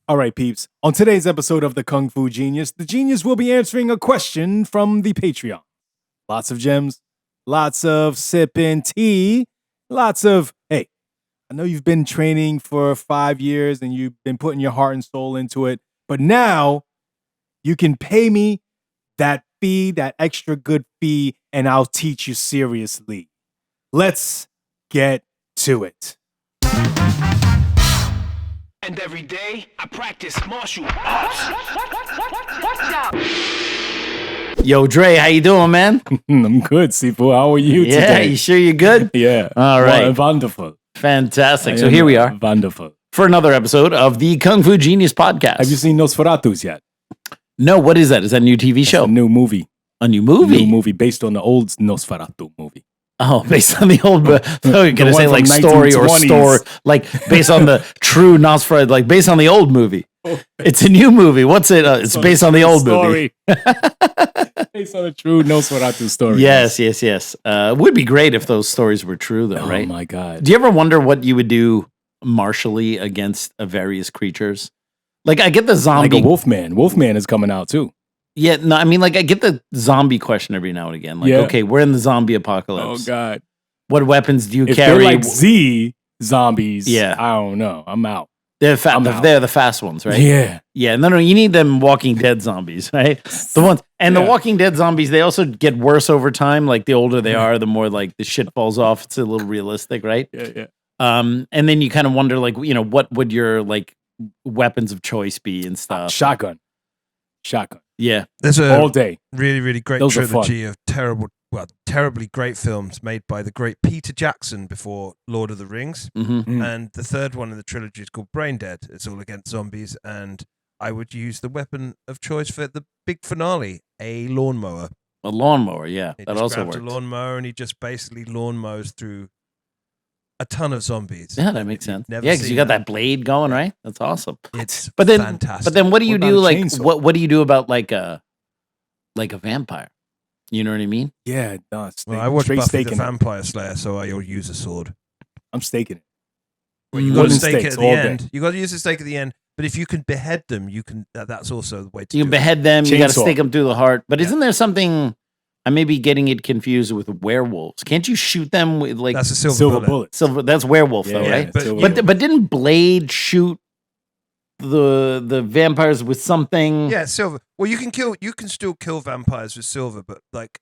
All right, peeps. On today's episode of the Kung Fu Genius, the genius will be answering a question from the Patreon. Lots of gems, lots of sipping tea, lots of, hey, I know you've been training for 5 years and you've been putting your heart and soul into it, but now you can pay me that fee, that extra good fee, and I'll teach you seriously. Let's get to it. And every day I practice martial arts. Yo, Dre, how you doing, man? I'm good, Sifu. How are you Yeah, today? you sure you're good? Yeah. All right. Well, wonderful. Fantastic. So here we are Wonderful. for another episode of the Kung Fu Genius podcast. Have you seen Nosferatus yet? No, what is that? Is that a new TV show? A new movie. A new movie? New movie based on the old Nosferatu movie. Oh, based on the old, so you're going to say one like from story or 1920s. story, like based on the true Nosferatu, like based on the old movie. It's a new movie. What's it? It's based on the old movie. Based on a true Nosferatu story. Yes. It would be great if those stories were true though, right? Oh my God. Do you ever wonder what you would do martially against various creatures? Like I get the zombie. Like a Wolfman. Wolfman is coming out too. Yeah, no, I mean, like, I get the zombie question every now and again. Like, Yeah. okay, we're in the zombie Oh apocalypse. God. What weapons do you If carry? they're like Z zombies, Yeah. I don't know. I'm out. They're I'm out. they're the fast ones, right? Yeah. Yeah, no, you need them Walking Dead zombies, right? The ones, and the Yeah. Walking Dead zombies, they also get worse over time. Like, the older they are, the more, like, the shit falls off. It's a little realistic, right? Yeah. And then you kind of wonder, like, you know, what would your, like, weapons of choice be and stuff? Shotgun. Yeah. There's All a day. really great Those are trilogy of terribly great films made by the great Peter Jackson before Lord of the Rings. Mm-hmm. And the third one in the trilogy is called Brain Dead. It's all against zombies. And I would use the weapon of choice for the big finale, a lawnmower. A lawnmower, yeah. He That just also grabs works. a lawnmower and he just basically lawn mows through a ton of zombies. Yeah, that makes sense. Never Yeah, because you seen got that blade going, right? That's awesome. It's But then, fantastic. but then, what do you What do? about a Like, chainsaw? what do you do about like a vampire? You know what I mean? Yeah. No, well, I watched straight Buffy the staking it. Vampire Slayer, so I'll use a sword. I'm staking it. Well, you Mm. got to Wooden stake it stakes at the all day. end. You got to use the stake at the end. But if you can behead them, you can. That's also the way to You do behead them. You got to Chainsaw. stick them through the heart. But Yeah. isn't there something? I may be getting it confused with werewolves. Can't you shoot them with it. like That's a silver, Silver bullet. bullet. silver? That's werewolf though, Yeah, right? but- silver But bullet. but didn't Blade shoot the vampires with something? Yeah, silver. Well, you can still kill vampires with silver, but like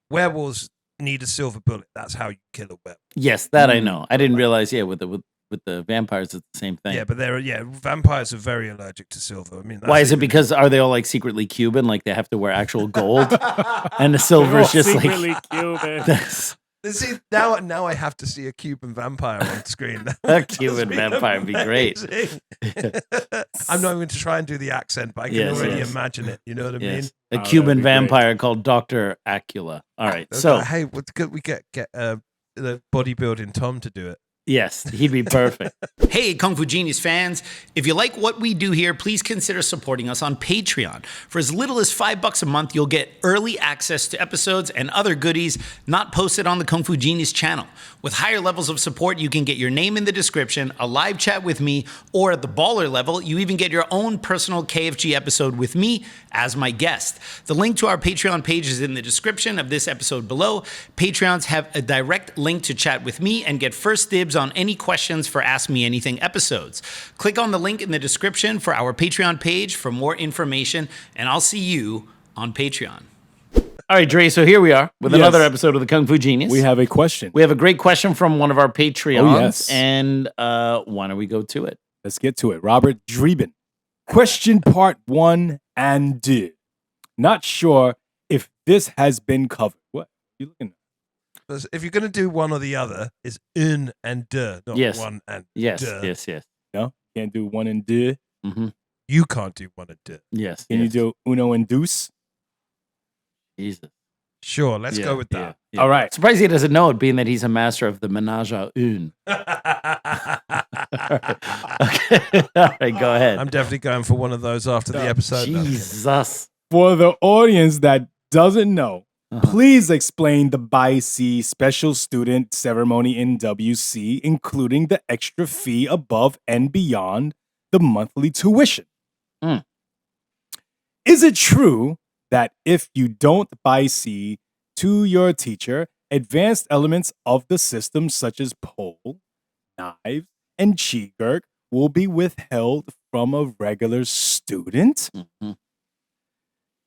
werewolves need a silver bullet. That's how you kill a werewolf. Yes, that I know. I didn't realize. Yeah, with the vampires, it's the same thing. Yeah, but vampires are very allergic to silver. I mean, Why that's is it? Because are they all like secretly Cuban? Like they have to wear actual gold, and the silver is just like Cuban. See, now I have to see a Cuban vampire on screen. A Cuban vampire would be great. amazing. I'm not going to try and do the accent, but I can Yes, already yes. imagine it. You know what I mean? Yes. Oh, A that'd Cuban be great. vampire called Dr. Acula. All right. Okay, So, hey, what's good? We get the bodybuilding Tom to do it. yes, he'd be perfect. Hey, Kung Fu Genius fans. If you like what we do here, please consider supporting us on Patreon. For as little as $5 a month, you'll get early access to episodes and other goodies not posted on the Kung Fu Genius channel. With higher levels of support, you can get your name in the description, a live chat with me, or at the baller level, you even get your own personal KFG episode with me as my guest. The link to our Patreon page is in the description of this episode below. Patreons have a direct link to chat with me and get first dibs on any questions for Ask Me Anything episodes. Click on the link in the description for our Patreon page for more information, and I'll see you on Patreon. All right, Dre. So here we are with Yes. another episode of the Kung Fu Genius. We have a question. We have a great question from one of our Patreons. Oh, yes. And why don't we go to it? Let's get to it. Robert Dreben. Question part 1 and 2. Not sure if this has been covered. What? You looking at? If you're going to do one or the other, it's un and de, not Yes. one and Yes, de. yes. No? Can't do 1 and 2. Mm-hmm. You can't do one and de. Yes. Can you do uno and deuce? Jesus. Sure, let's Yeah, go with yeah, that. yeah. All right. Surprised he doesn't know it, being that he's a master of the menage a une. Okay. All right, go ahead. I'm definitely going for one of those after the episode. though. Jesus. For the audience that doesn't know, Uh-huh. please explain the BIC special student ceremony in WC, including the extra fee above and beyond the monthly tuition. Mm. Is it true that if you don't buy C to your teacher, advanced elements of the system such as pole, knives, and chigurk will be withheld from a regular student? Mhm.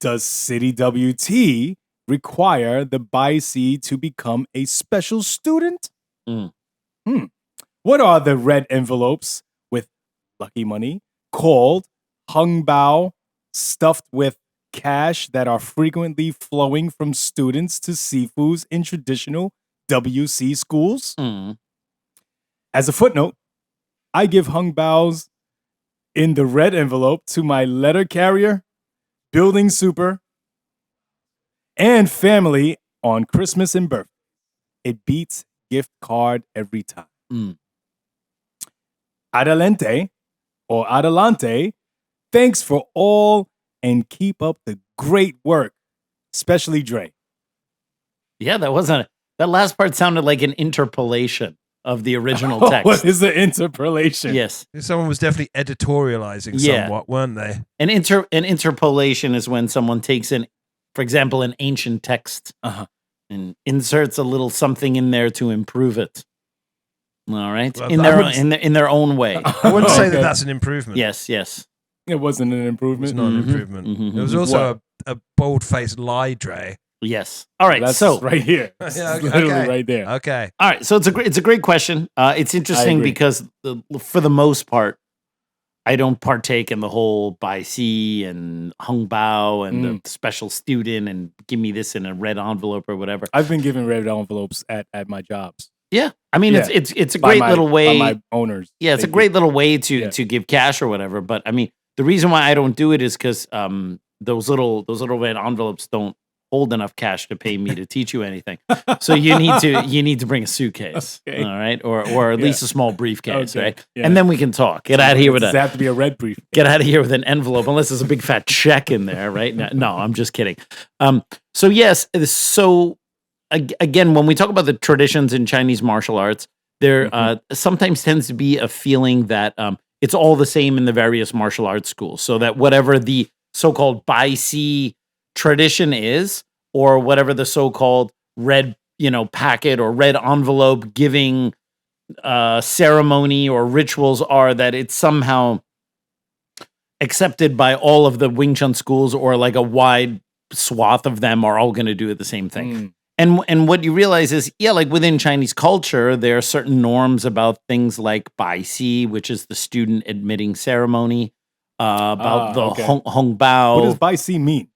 Does City WT require the BIC to become a special student? Mm. What are the red envelopes with lucky money called hung bao, stuffed with cash that are frequently flowing from students to Sifus in traditional WC schools? Mm. As a footnote, I give hung baos in the red envelope to my letter carrier, building super, and family on Christmas and birthday. It beats gift card every time. Mm. Adelante or adelante, thanks for all and keep up the great work, especially Dre. Yeah, that last part sounded like an interpolation of the original text. What is the interpolation? Yes. Someone was definitely editorializing Yeah. somewhat, weren't they? An interpolation is when someone takes for example, an ancient text and inserts a little something in there to improve it. All right, Well, in their own way. I wouldn't say Okay. that that's an improvement. Yes. It wasn't an It's improvement. not an Mhm, improvement. mhm, It was mhm. also a bold-faced lie, Dre. Yes. All right. That's So right here. Yeah, It's okay. literally right there. Okay. all right. So it's a great question. It's interesting agree. because for the most part, I don't partake in the whole Bai Si and Hung Bao and the special student and give me this in a red envelope or whatever. I've been given red envelopes at my jobs. Yeah. I mean, Yeah. it's a By great my- little way. by my owners. Yeah, it's a They great do. little way to Yeah. to give cash or whatever. But I mean, the reason why I don't do it is because those little red envelopes don't hold enough cash to pay me to teach you anything. So you need to bring a suitcase, Okay. all right, or at least a small briefcase, Okay, right? yeah. And then we can talk. Get out of here with Does it a have to be a red brief? get out of here with an envelope, unless there's a big fat check in there, right? No, I'm just kidding. So yes, again, when we talk about the traditions in Chinese martial arts, there sometimes tends to be a feeling that it's all the same in the various martial arts schools. So that whatever the so-called Bai Si tradition is, or whatever the so-called red, packet or red envelope giving ceremony or rituals are, that it's somehow accepted by all of the Wing Chun schools, or like a wide swath of them are all going to do it the same thing. And what you realize is, like within Chinese culture, there are certain norms about things like Bai Si, which is the student admitting ceremony, about the okay. Hong Bao. What does Bai Si mean?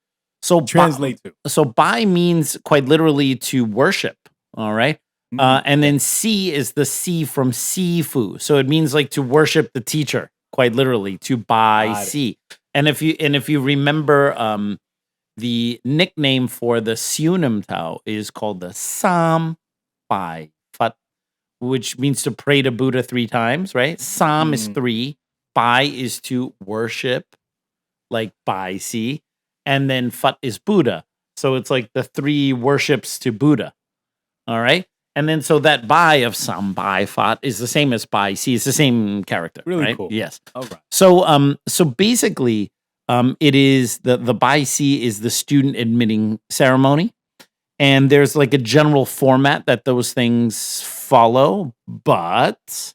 So Translate to. So Bai means quite literally to worship. All right. And then Si is the Si from Sifu. So it means like to worship the teacher, quite literally, to Bai Si. And if you remember, the nickname for the Siunam Tao is called the Sam Bai Fat, which means to pray to Buddha 3 times, right? Sam is 3, Bai is to worship, like Bai Si, and then Fat is Buddha. So it's like the 3 worships to Buddha. All right? And then so that Bai of Sam Bai Fat is the same as Bai Si. It's the same character. Really right? cool. Yes. All right. So basically, it is the Bai Si is the student admitting ceremony, and there's like a general format that those things follow, but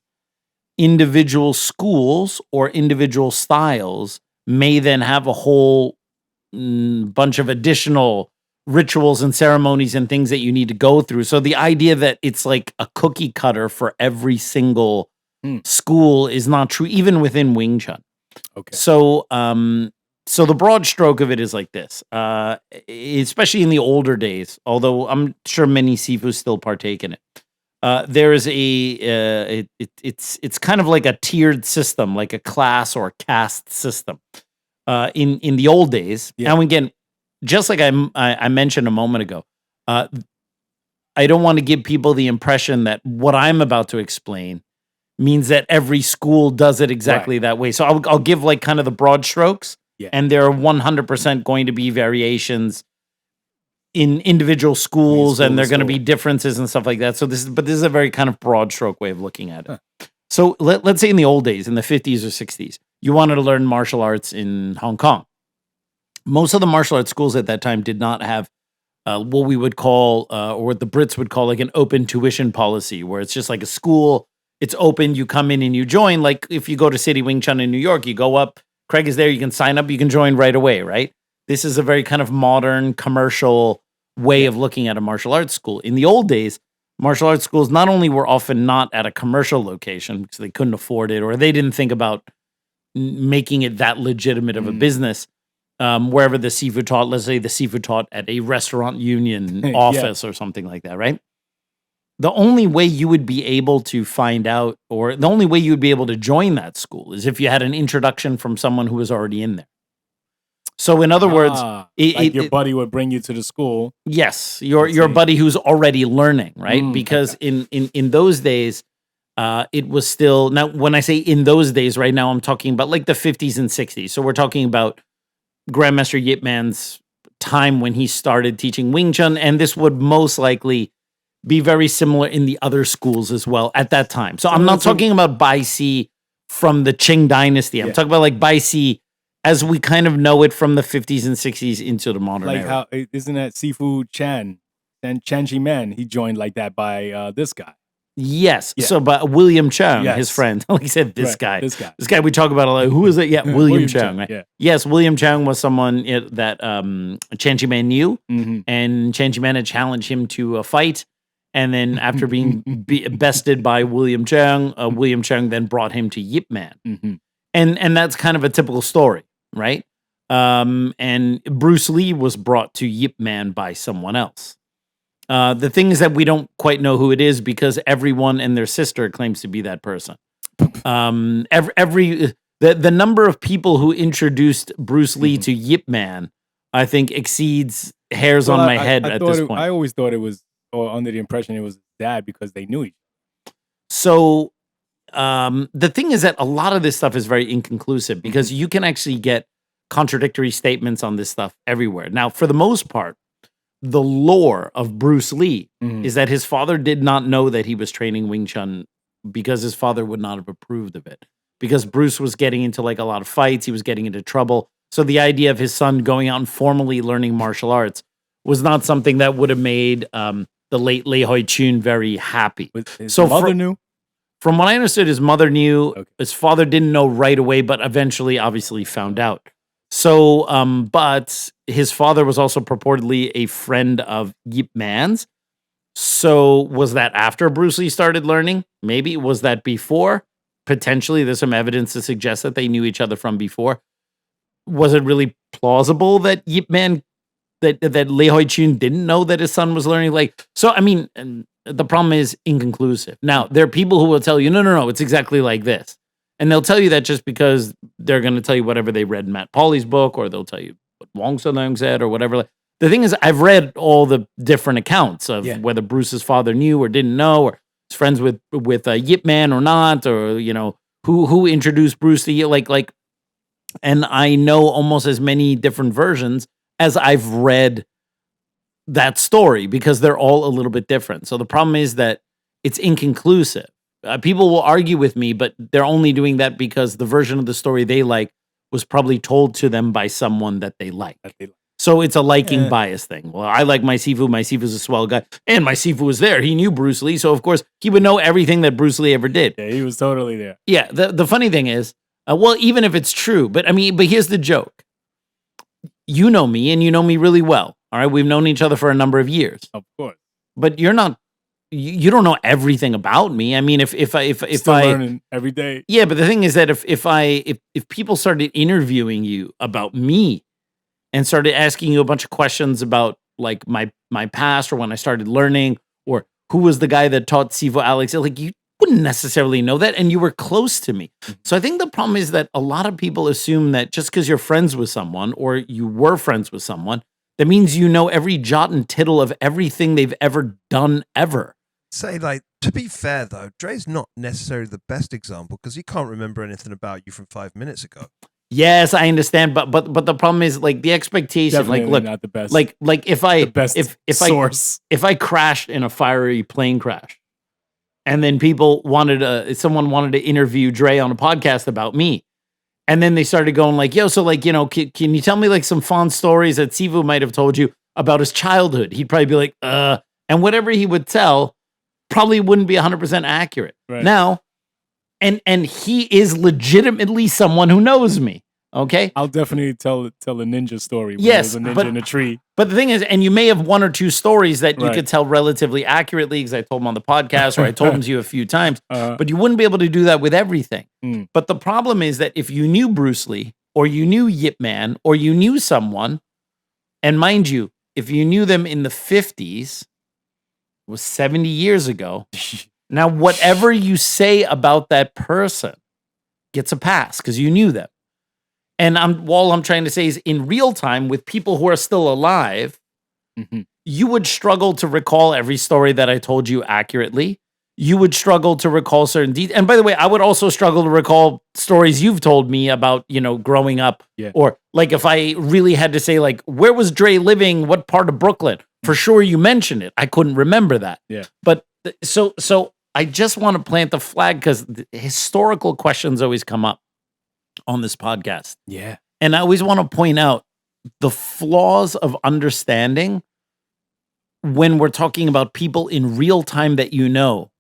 individual schools or individual styles may then have a whole bunch of additional rituals and ceremonies and things that you need to go through. So the idea that it's like a cookie cutter for every single school is not true, even within Wing Chun. Okay. So the broad stroke of it is like this, especially in the older days, although I'm sure many Sifus still partake in it. There is it's kind of like a tiered system, like a class or caste system. In the old days, now again, just like I mentioned a moment ago, I don't want to give people the impression that what I'm about to explain means that every school does it exactly that way. So I'll give like kind of the broad strokes. Yeah. And there are 100% going to be variations in individual schools, and there are going to be differences and stuff like that. So this is a very kind of broad stroke way of looking at it. So let's say in the old days, in the 50s or 60s, you wanted to learn martial arts in Hong Kong. Most of the martial arts schools at that time did not have what we would call, or what the Brits would call, like an open tuition policy, where it's just like a school. It's open. You come in and you join. Like if you go to City Wing Chun in New York, you go up. Craig is there. You can sign up. You can join right away, right? This is a very kind of modern, commercial way of looking at a martial arts school. In the old days, martial arts schools not only were often not at a commercial location because they couldn't afford it, or they didn't think about making it that legitimate of a business. Wherever the seafood taught, let's say the seafood taught at a restaurant union office or something like that, right? The only way you would be able to find out, or the only way you would be able to join that school is if you had an introduction from someone who was already in there. So in other words, your buddy would bring you to the school. Yes, your buddy who's already learning, right? Because in those days, it was still, now when I say in those days, right now I'm talking about like the 50s and 60s. So we're talking about Grandmaster Yip Man's time when he started teaching Wing Chun, and this would most likely be very similar in the other schools as well at that time. So I'm not talking about Bai Si from the Qing dynasty. I'm talking about like Bai Si as we kind of know it from the 50s and 60s into the modern era. How isn't that Sifu Chan and Chan Chi Man? He joined like that by this guy. Yes. Yeah. So, but William Chung, his friend, like he said, this guy we talk about a lot. Who is it? Yeah, William Chung. Right? Yeah. Yes, William Chung was someone that Chan Chi Man knew, and Chan Chi Man had challenged him to a fight. And then after being bested by William Chung then brought him to Yip Man. And that's kind of a typical story, right? And Bruce Lee was brought to Yip Man by someone else. The thing is that we don't quite know who it is because everyone and their sister claims to be that person. The number of people who introduced Bruce Lee to Yip Man, I think, exceeds hairs on my head at this point. I always thought it was, or under the impression it was his dad because they knew each other. So the thing is that a lot of this stuff is very inconclusive because you can actually get contradictory statements on this stuff everywhere. Now, for the most part, the lore of Bruce Lee is that his father did not know that he was training Wing Chun because his father would not have approved of it. Because Bruce was getting into like a lot of fights, he was getting into trouble. So the idea of his son going out and formally learning martial arts was not something that would have made the late Lei Hoi Chun very happy. His mother knew? From what I understood, his mother knew. Okay. His father didn't know right away, but eventually obviously found out. So, but his father was also purportedly a friend of Yip Man's. So was that after Bruce Lee started learning? Maybe. Was that before? Potentially. There's some evidence to suggest that they knew each other from before. Was it really plausible that Yip Man, that Lei Hoi Chun didn't know that his son was learning? Like, so, I mean, the problem is inconclusive. Now, there are people who will tell you, no, it's exactly like this. And they'll tell you that just because they're going to tell you whatever they read in Matt Pauly's book, or they'll tell you what Wong Sun said, or whatever. The thing is, I've read all the different accounts of whether Bruce's father knew or didn't know, or was friends with Yip Man or not, or who introduced Bruce to like. And I know almost as many different versions as I've read that story because they're all a little bit different. So the problem is that it's inconclusive. People will argue with me, but they're only doing that because the version of the story they like was probably told to them by someone that they like. So it's a liking bias thing. Well, I like my Sifu. My Sifu's a swell guy. And my Sifu was there. He knew Bruce Lee. So, of course, he would know everything that Bruce Lee ever did. Yeah, he was totally there. Yeah. The funny thing is, well, even if it's true, but here's the joke. You know me, and you know me really well. All right. We've known each other for a number of years. Of course. But you're not. You don't know everything about me. I mean, if Still learning every day. Yeah, but the thing is that if people started interviewing you about me and started asking you a bunch of questions about like my past or when I started learning or who was the guy that taught Sifu Alex, like you wouldn't necessarily know that, and you were close to me. So I think the problem is that a lot of people assume that just because you're friends with someone or you were friends with someone, that means you know every jot and tittle of everything they've ever done ever. Say, like, to be fair, though, Dre's not necessarily the best example because he can't remember anything about you from 5 minutes ago. Yes, I understand, but the problem is like the expectation. Definitely like, look, not the best. Like if I the best if source. if I crashed in a fiery plane crash, and then someone wanted to interview Dre on a podcast about me, And then they started going like, yo, so like, can you tell me like some fond stories that Sifu might have told you about his childhood? He'd probably be like, and whatever he would tell probably wouldn't be 100% accurate. Right. Now, and he is legitimately someone who knows me. Okay. I'll definitely tell a ninja story. When Yes, there's a ninja in a tree. But the thing is, and you may have one or two stories that you Right. could tell relatively accurately because I told them on the podcast or I told them to you a few times, Uh-huh. but you wouldn't be able to do that with everything. Mm. But the problem is that if you knew Bruce Lee or you knew Yip Man or you knew someone, and mind you, if you knew them in the 50s, it was 70 years ago. Now, whatever you say about that person gets a pass because you knew them. And all I'm trying to say is in real time with people who are still alive, Mhm. you would struggle to recall every story that I told you accurately. You would struggle to recall certain details. And by the way, I would also struggle to recall stories you've told me about, growing up. Yeah. Or like if I really had to say like, where was Dre living? What part of Brooklyn? For sure you mentioned it. I couldn't remember that. Yeah. But so I just want to plant the flag because historical questions always come up on this podcast. Yeah. And I always want to point out the flaws of understanding when we're talking about people in real time that you know.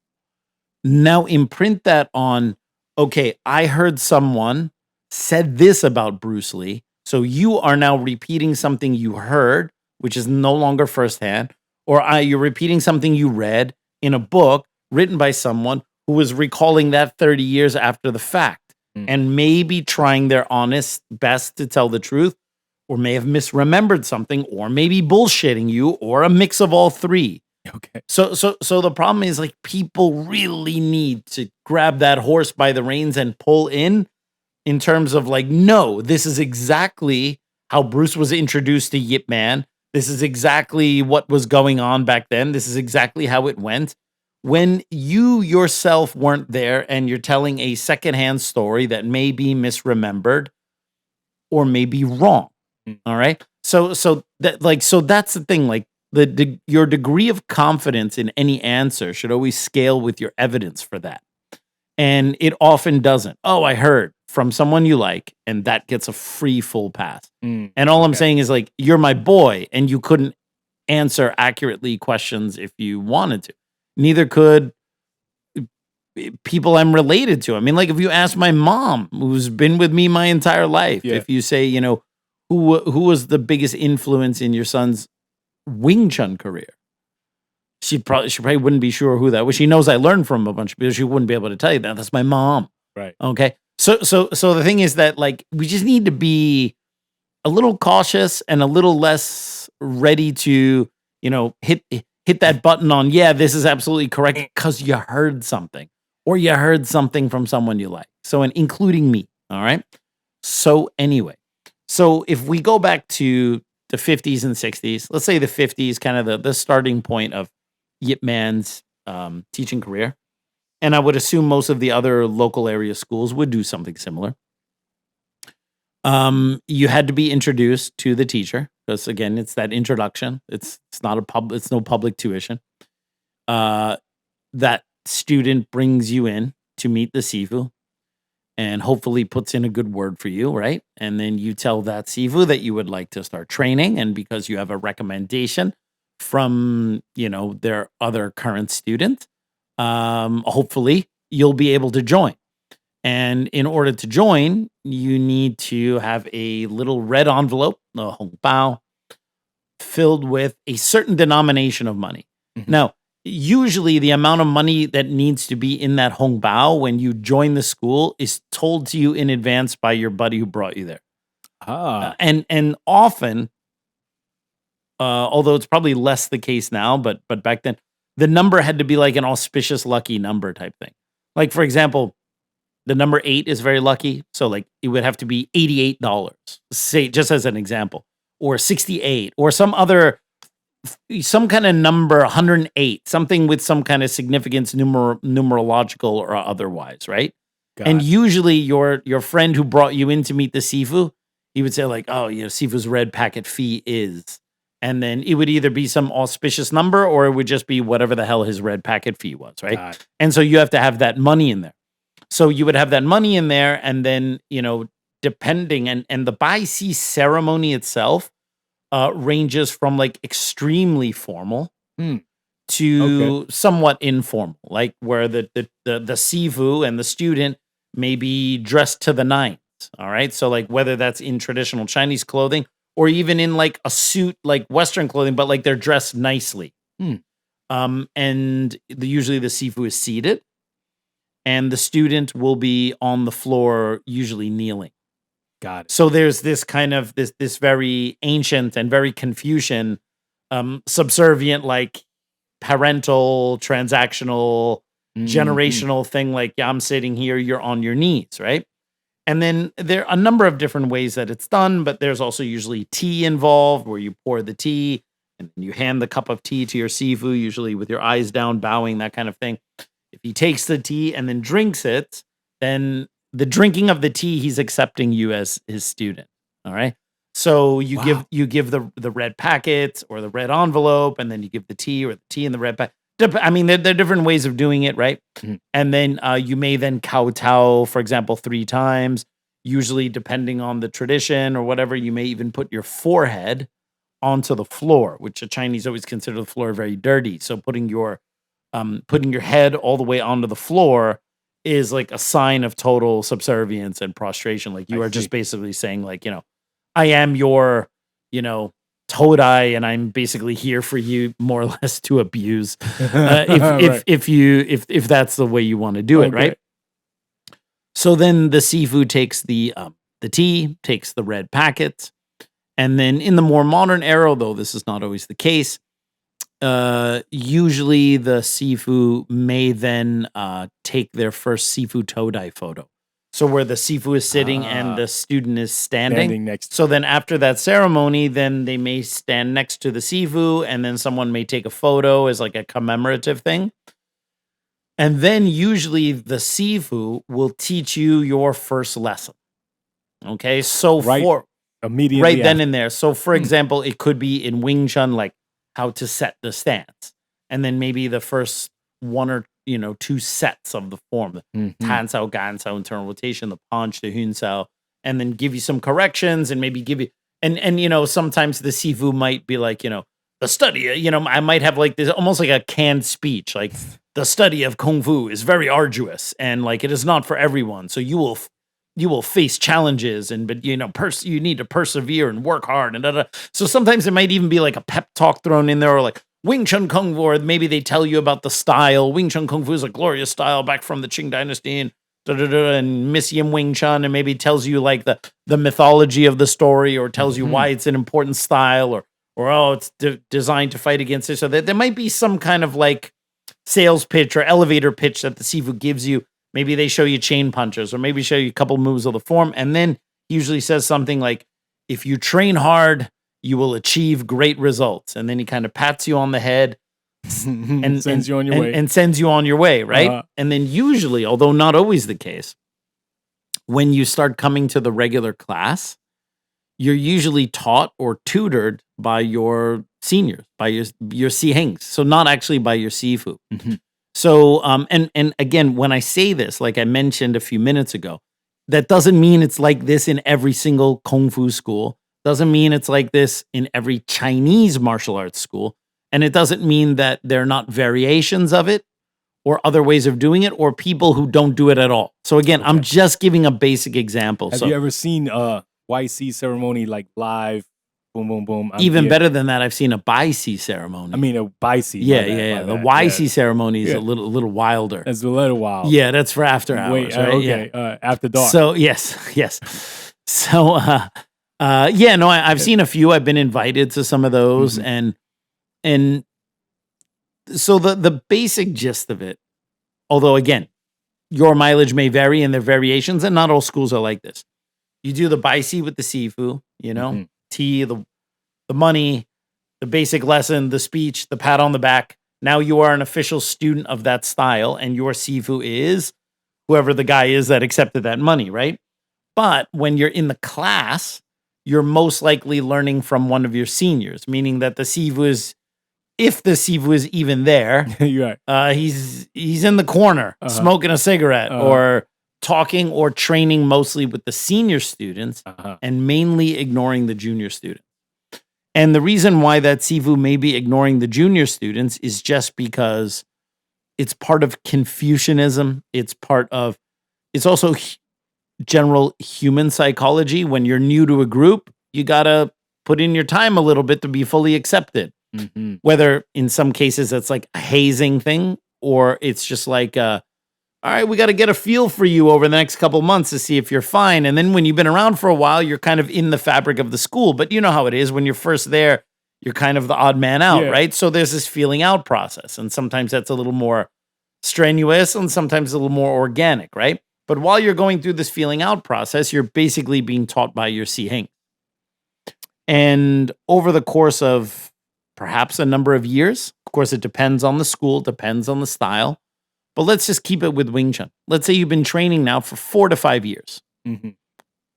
Now imprint that on, okay, I heard someone said this about Bruce Lee. So you are now repeating something you heard, which is no longer firsthand, or you're repeating something you read in a book written by someone who was recalling that 30 years after the fact. And maybe trying their honest best to tell the truth, or may have misremembered something, or maybe bullshitting you, or a mix of all three. Okay. So the problem is like people really need to grab that horse by the reins and pull in terms of like, no, this is exactly how Bruce was introduced to Yip Man. This is exactly what was going on back then. This is exactly how it went. When you yourself weren't there and you're telling a secondhand story that may be misremembered or may be wrong. All right. So that's the thing. Like your degree of confidence in any answer should always scale with your evidence for that. And it often doesn't. Oh, I heard from someone you like, and that gets a free full pass. And all I'm saying is like, you're my boy and you couldn't answer accurately questions if you wanted to. Neither could people I'm related to. I mean, like if you ask my mom, who's been with me my entire life, if you say, who was the biggest influence in your son's Wing Chun career, she probably wouldn't be sure who that was. She knows I learned from a bunch of people. She wouldn't be able to tell you that. That's my mom. Right. Okay. So the thing is that like we just need to be a little cautious and a little less ready to, hit that button on, this is absolutely correct because you heard something or you heard something from someone you like. So, and including me. All right. So anyway, so if we go back to the 50s and 60s, let's say the 50s, kind of the starting point of Yip Man's teaching career. And I would assume most of the other local area schools would do something similar. You had to be introduced to the teacher because again, it's that introduction. It's no public tuition. That student brings you in to meet the Sifu and hopefully puts in a good word for you, right? And then you tell that Sifu that you would like to start training, and because you have a recommendation from, their other current student, hopefully you'll be able to join. And in order to join, you need to have a little red envelope, a hong bao, filled with a certain denomination of money. Mm-hmm. Now, usually the amount of money that needs to be in that hong bao when you join the school is told to you in advance by your buddy who brought you there. And often, although it's probably less the case now, but back then, the number had to be like an auspicious lucky number type thing. Like, for example, the number 8 is very lucky. So like it would have to be $88, say, just as an example, or 68, or some kind of number 108, something with some kind of significance, numerological or otherwise, right? And usually your friend who brought you in to meet the Sifu, he would say like, oh, Sifu's red packet fee is, and then it would either be some auspicious number or it would just be whatever the hell his red packet fee was, right? And so you have to have that money in there. So you would have that money in there, and then, depending, and the Bai-Si ceremony itself ranges from like extremely formal to somewhat informal, like where the sifu and the student may be dressed to the nines. All right. So like whether that's in traditional Chinese clothing or even in like a suit, like Western clothing, but like they're dressed nicely. And usually the sifu is seated and the student will be on the floor, usually kneeling. Got it. So there's this kind of this very ancient and very Confucian, subservient, like parental, transactional, generational thing. Like, yeah, I'm sitting here, you're on your knees, right? And then there are a number of different ways that it's done, but there's also usually tea involved where you pour the tea and you hand the cup of tea to your sifu, usually with your eyes down, bowing, that kind of thing. If he takes the tea and then drinks it, then the drinking of the tea, he's accepting you as his student. All right. So you give the red packet or the red envelope, and then you give the tea or the tea in the red packet. I mean, there are different ways of doing it, right? And then you may then kowtow, for example, 3 times. Usually, depending on the tradition or whatever, you may even put your forehead onto the floor, which the Chinese always consider the floor very dirty. So putting your head all the way onto the floor is like a sign of total subservience and prostration. Like you are just basically saying, like, I am your, Todai, and I'm basically here for you, more or less, to abuse, if that's the way you want to do it, right? So then the sifu takes the tea, takes the red packet, and then in the more modern era, though this is not always the case, usually the sifu may then take their first sifu Todai photo. So where the sifu is sitting and the student is standing next. So then after that ceremony, then they may stand next to the sifu, and then someone may take a photo as like a commemorative thing. And then usually the sifu will teach you your first lesson. Okay, so immediately right then and there. So for example, it could be in Wing Chun, like how to set the stance, and then maybe the first 1 or 2 sets of the form, the Tan Sao, Gan Sao, internal rotation, the punch, the Hun Sao, and then give you some corrections and maybe give you, and sometimes the sifu might be like, the study, I might have like this almost like a canned speech, like the study of Kung Fu is very arduous and like it is not for everyone. So you will face challenges but you need to persevere and work hard and da. So sometimes it might even be like a pep talk thrown in there, or like Wing Chun Kung Fu, or maybe they tell you about the style. Wing Chun Kung Fu is a glorious style back from the Qing Dynasty and Miss Yim Wing Chun, and maybe tells you like the mythology of the story, or tells you why it's an important style, or it's designed to fight against it. So there might be some kind of like sales pitch or elevator pitch that the sifu gives you. Maybe they show you chain punches, or maybe show you a couple moves of the form, and then he usually says something like, if you train hard, you will achieve great results. And then he kind of pats you on the head and sends you on your way. And sends you on your way, right? And then usually, although not always the case, when you start coming to the regular class, you're usually taught or tutored by your seniors, by your sihengs. So not actually by your sifu. So, and again, when I say this, like I mentioned a few minutes ago, that doesn't mean it's like this in every single Kung Fu school. Doesn't mean it's like this in every Chinese martial arts school. And it doesn't mean that there are not variations of it or other ways of doing it, or people who don't do it at all. So again, I'm just giving a basic example. Have you ever seen YC ceremony like live? Boom, boom, boom. Even better than that, I've seen a Bai-Si ceremony. I mean, a Bai-Si. Yeah. The YC ceremony is a little wilder. It's a little wild. Yeah, that's for after hours, right? Okay. Yeah. After dark. So, yes. So, I've seen a few. I've been invited to some of those, and so the basic gist of it, although again, your mileage may vary and there are variations, and not all schools are like this. You do the Bai-Si with the sifu, tea, the money, the basic lesson, the speech, the pat on the back. Now you are an official student of that style, and your sifu is whoever the guy is that accepted that money, right? But when you're in the class, you're most likely learning from one of your seniors, meaning that the sifu is, if the sifu is even there, You're right. he's in the corner smoking a cigarette or talking or training mostly with the senior students Uh-huh. and mainly ignoring the junior students. And the reason why that Sifu may be ignoring the junior students is just because it's part of Confucianism. It's also general human psychology. When you're new to a group, you got to put in your time a little bit to be fully accepted. Mm-hmm. Whether in some cases it's like a hazing thing, or it's just like, all right, we got to get a feel for you over the next couple months to see if you're fine. And then when you've been around for a while, you're kind of in the fabric of the school. But you know how it is when you're first there, you're kind of the odd man out, Yeah. right? So there's this feeling out process. And sometimes that's a little more strenuous and sometimes a little more organic, right? But while you're going through this feeling out process, you're basically being taught by your Siheng. And over the course of perhaps a number of years, of course, it depends on the school, depends on the style. But let's just keep it with Wing Chun. Let's say you've been training now for 4 to 5 years. Mm-hmm.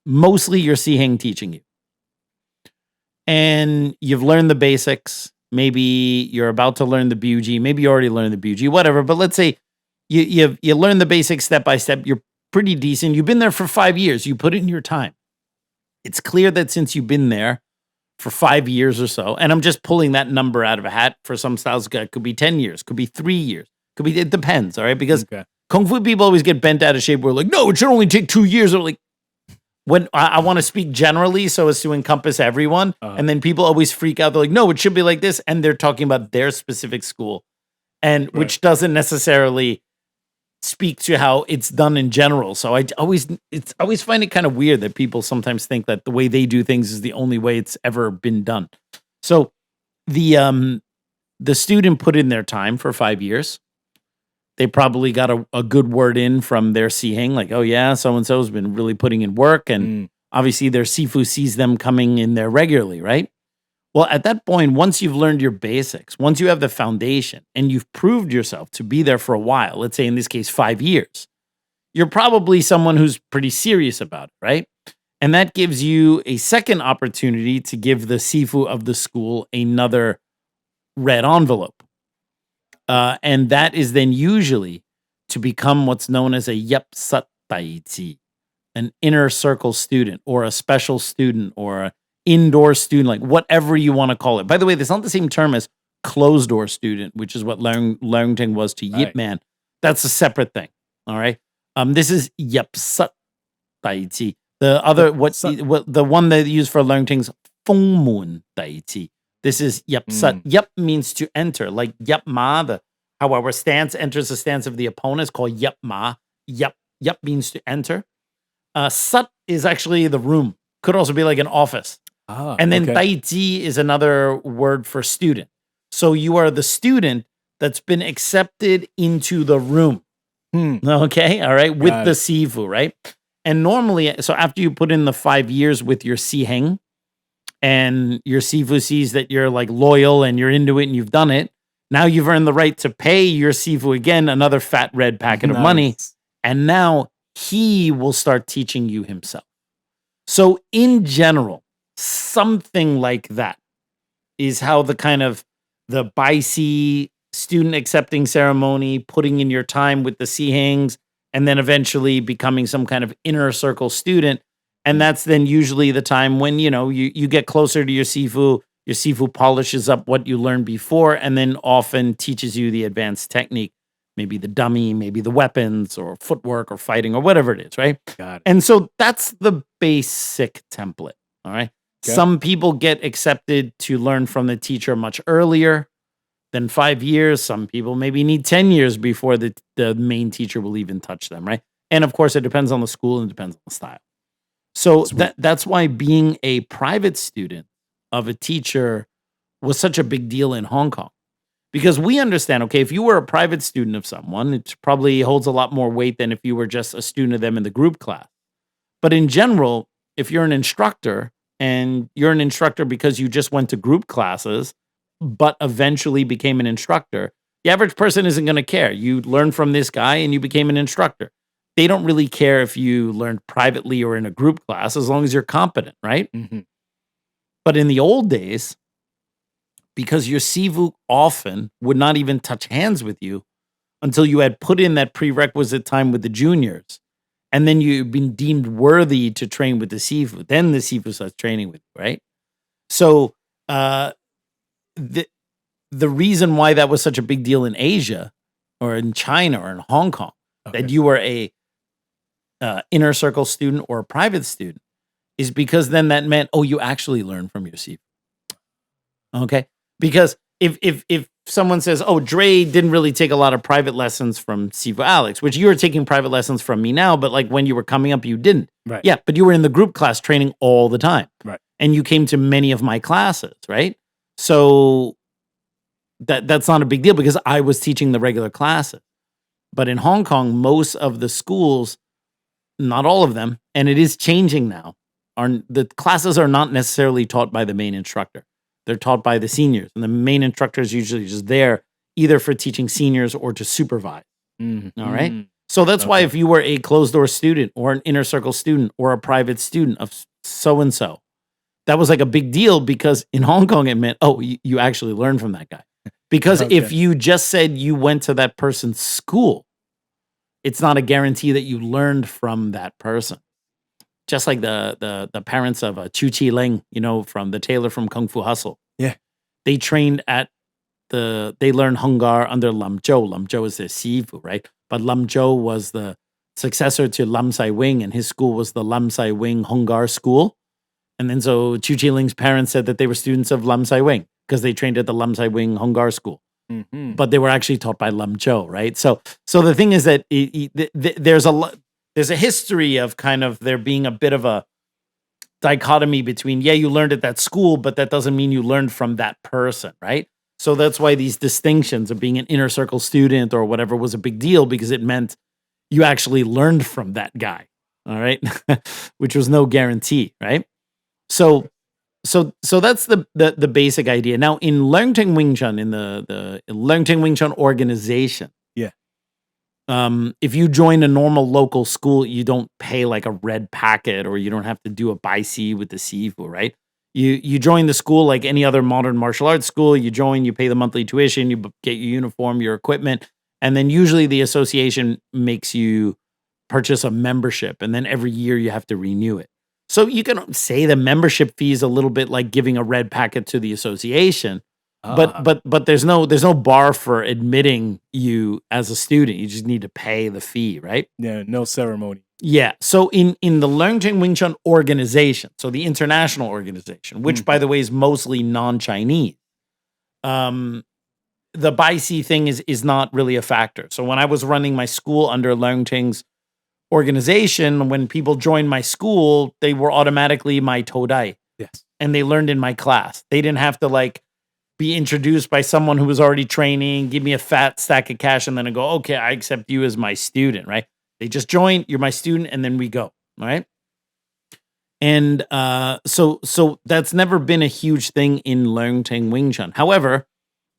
Mostly your Siheng teaching you. And you've learned the basics. Maybe you're about to learn the BUG. Maybe you already learned the BUG, whatever. But let's say you learn the basics step by step. You're pretty decent. You've been there for 5 years. You put in your time. It's clear that since you've been there for 5 years or so, and I'm just pulling that number out of a hat. For some styles, it could be 10 years, could be 3 years. It depends, all right? Because Kung Fu people always get bent out of shape. We're like, no, it should only take 2 years. Or like, when I want to speak generally so as to encompass everyone. And then people always freak out. They're like, no, it should be like this. And they're talking about their specific school, and which doesn't necessarily speak to how it's done in general. So I always find it kind of weird that people sometimes think that the way they do things is the only way it's ever been done. So the student put in their time for 5 years. They probably got a good word in from their Siheng, like, oh yeah, so-and-so's been really putting in work. And obviously their Sifu sees them coming in there regularly, right? Well, at that point, once you've learned your basics, once you have the foundation and you've proved yourself to be there for a while, let's say in this case, 5 years, you're probably someone who's pretty serious about it, right? And that gives you a second opportunity to give the Sifu of the school another red envelope. And that is then usually to become what's known as a U.S.A, an inner circle student or a special student or an indoor student, like whatever you want to call it. By the way, that's not the same term as closed door student, which is what Learning was to Yip Man. That's a separate thing. All right. This is U.S.A. The other, the one they use for Learning's Feng Mun Dai. This is U.S.A. Yup means to enter, like Yup Ma, how our stance enters the stance of the opponent is called Yup Ma. Yup means to enter. Sat is actually the room. Could also be like an office. And then Dai is another word for student. So you are the student that's been accepted into the room. Okay, all right, with the Sifu, right? And normally, so after you put in the 5 years with your Siheng, and your Sifu sees that you're like loyal and you're into it and you've done it, now you've earned the right to pay your Sifu again another fat red packet of money. And now he will start teaching you himself. So in general, something like that is how the kind of the Baisi student accepting ceremony, putting in your time with the Sihengs, and then eventually becoming some kind of inner circle student. And that's then usually the time when, you get closer to your Sifu polishes up what you learned before and then often teaches you the advanced technique, maybe the dummy, maybe the weapons or footwork or fighting or whatever it is, right? Got it. And so that's the basic template, all right? Okay. Some people get accepted to learn from the teacher much earlier than 5 years. Some people maybe need 10 years before the main teacher will even touch them, right? And of course, it depends on the school and it depends on the style. So that's why being a private student of a teacher was such a big deal in Hong Kong. Because we understand, okay, if you were a private student of someone, it probably holds a lot more weight than if you were just a student of them in the group class. But in general, if you're an instructor and you're an instructor because you just went to group classes, but eventually became an instructor, the average person isn't going to care. You learned from this guy and you became an instructor. They don't really care if you learned privately or in a group class as long as you're competent, right? But in the old days, because your Sifu often would not even touch hands with you until you had put in that prerequisite time with the juniors. and then you've been deemed worthy to train with the Sifu. Then the Sifu starts training with you, right? So the reason why that was such a big deal in Asia or in China or in Hong Kong, that you were a inner circle student or a private student, is because then that meant, oh, you actually learn from your Sifu. Okay? Because if someone says, oh, Dre didn't really take a lot of private lessons from Sifu Alex, which you are taking private lessons from me now, but like when you were coming up, you didn't. Right. Yeah, but you were in the group class training all the time. Right. And you came to many of my classes, right? So that's not a big deal because I was teaching the regular classes. But in Hong Kong, most of the schools, not all of them, and it is changing now, the classes are not necessarily taught by the main instructor. They're taught by the seniors. And the main instructor is usually just there either for teaching seniors or to supervise. Mm-hmm. All right? So that's why if you were a closed-door student or an inner circle student or a private student of so-and-so, that was like a big deal because in Hong Kong it meant, oh, you actually learned from that guy. Because if you just said you went to that person's school, it's not a guarantee that you learned from that person. Just like the parents of Chu Chi-ling, from the tailor from Kung Fu Hustle. Yeah. They trained they learned Hung Gar under Lam Zhou. Lam Zhou is their Sifu, right? But Lam Zhou was the successor to Lam Sai Wing, and his school was the Lam Sai Wing Hung Gar school. And then so Chu Chi-ling's parents said that they were students of Lam Sai Wing because they trained at the Lam Sai Wing Hung Gar school. Mm-hmm. But they were actually taught by Lam Zhou, right? So the thing is that there's a history of kind of there being a bit of a dichotomy between, you learned at that school, but that doesn't mean you learned from that person, right? So that's why these distinctions of being an inner circle student or whatever was a big deal because it meant you actually learned from that guy, all right? Which was no guarantee, right? So that's the basic idea. Now in Leungting Wing Chun, in the Leungting Wing Chun organization, if you join a normal local school, you don't pay like a red packet or you don't have to do a Bai-Si with the Sifu, right? You join the school like any other modern martial arts school. You join, you pay the monthly tuition, you get your uniform, your equipment, and then usually the association makes you purchase a membership, and then every year you have to renew it. So you can say the membership fee is a little bit like giving a red packet to the association, but there's no bar for admitting you as a student. You just need to pay the fee, right? Yeah, no ceremony. Yeah. So in the Leungting Wing Chun organization, so the international organization, which by the way is mostly non-Chinese, the Bai-Si thing is not really a factor. So when I was running my school under Leungting's organization, when people joined my school, they were automatically my Todai. Yes. And they learned in my class. They didn't have to like be introduced by someone who was already training, give me a fat stack of cash, and then I go, okay, I accept you as my student, right? They just join, you're my student, and then we go, all right? And so that's never been a huge thing in Leungting Wing Chun. However,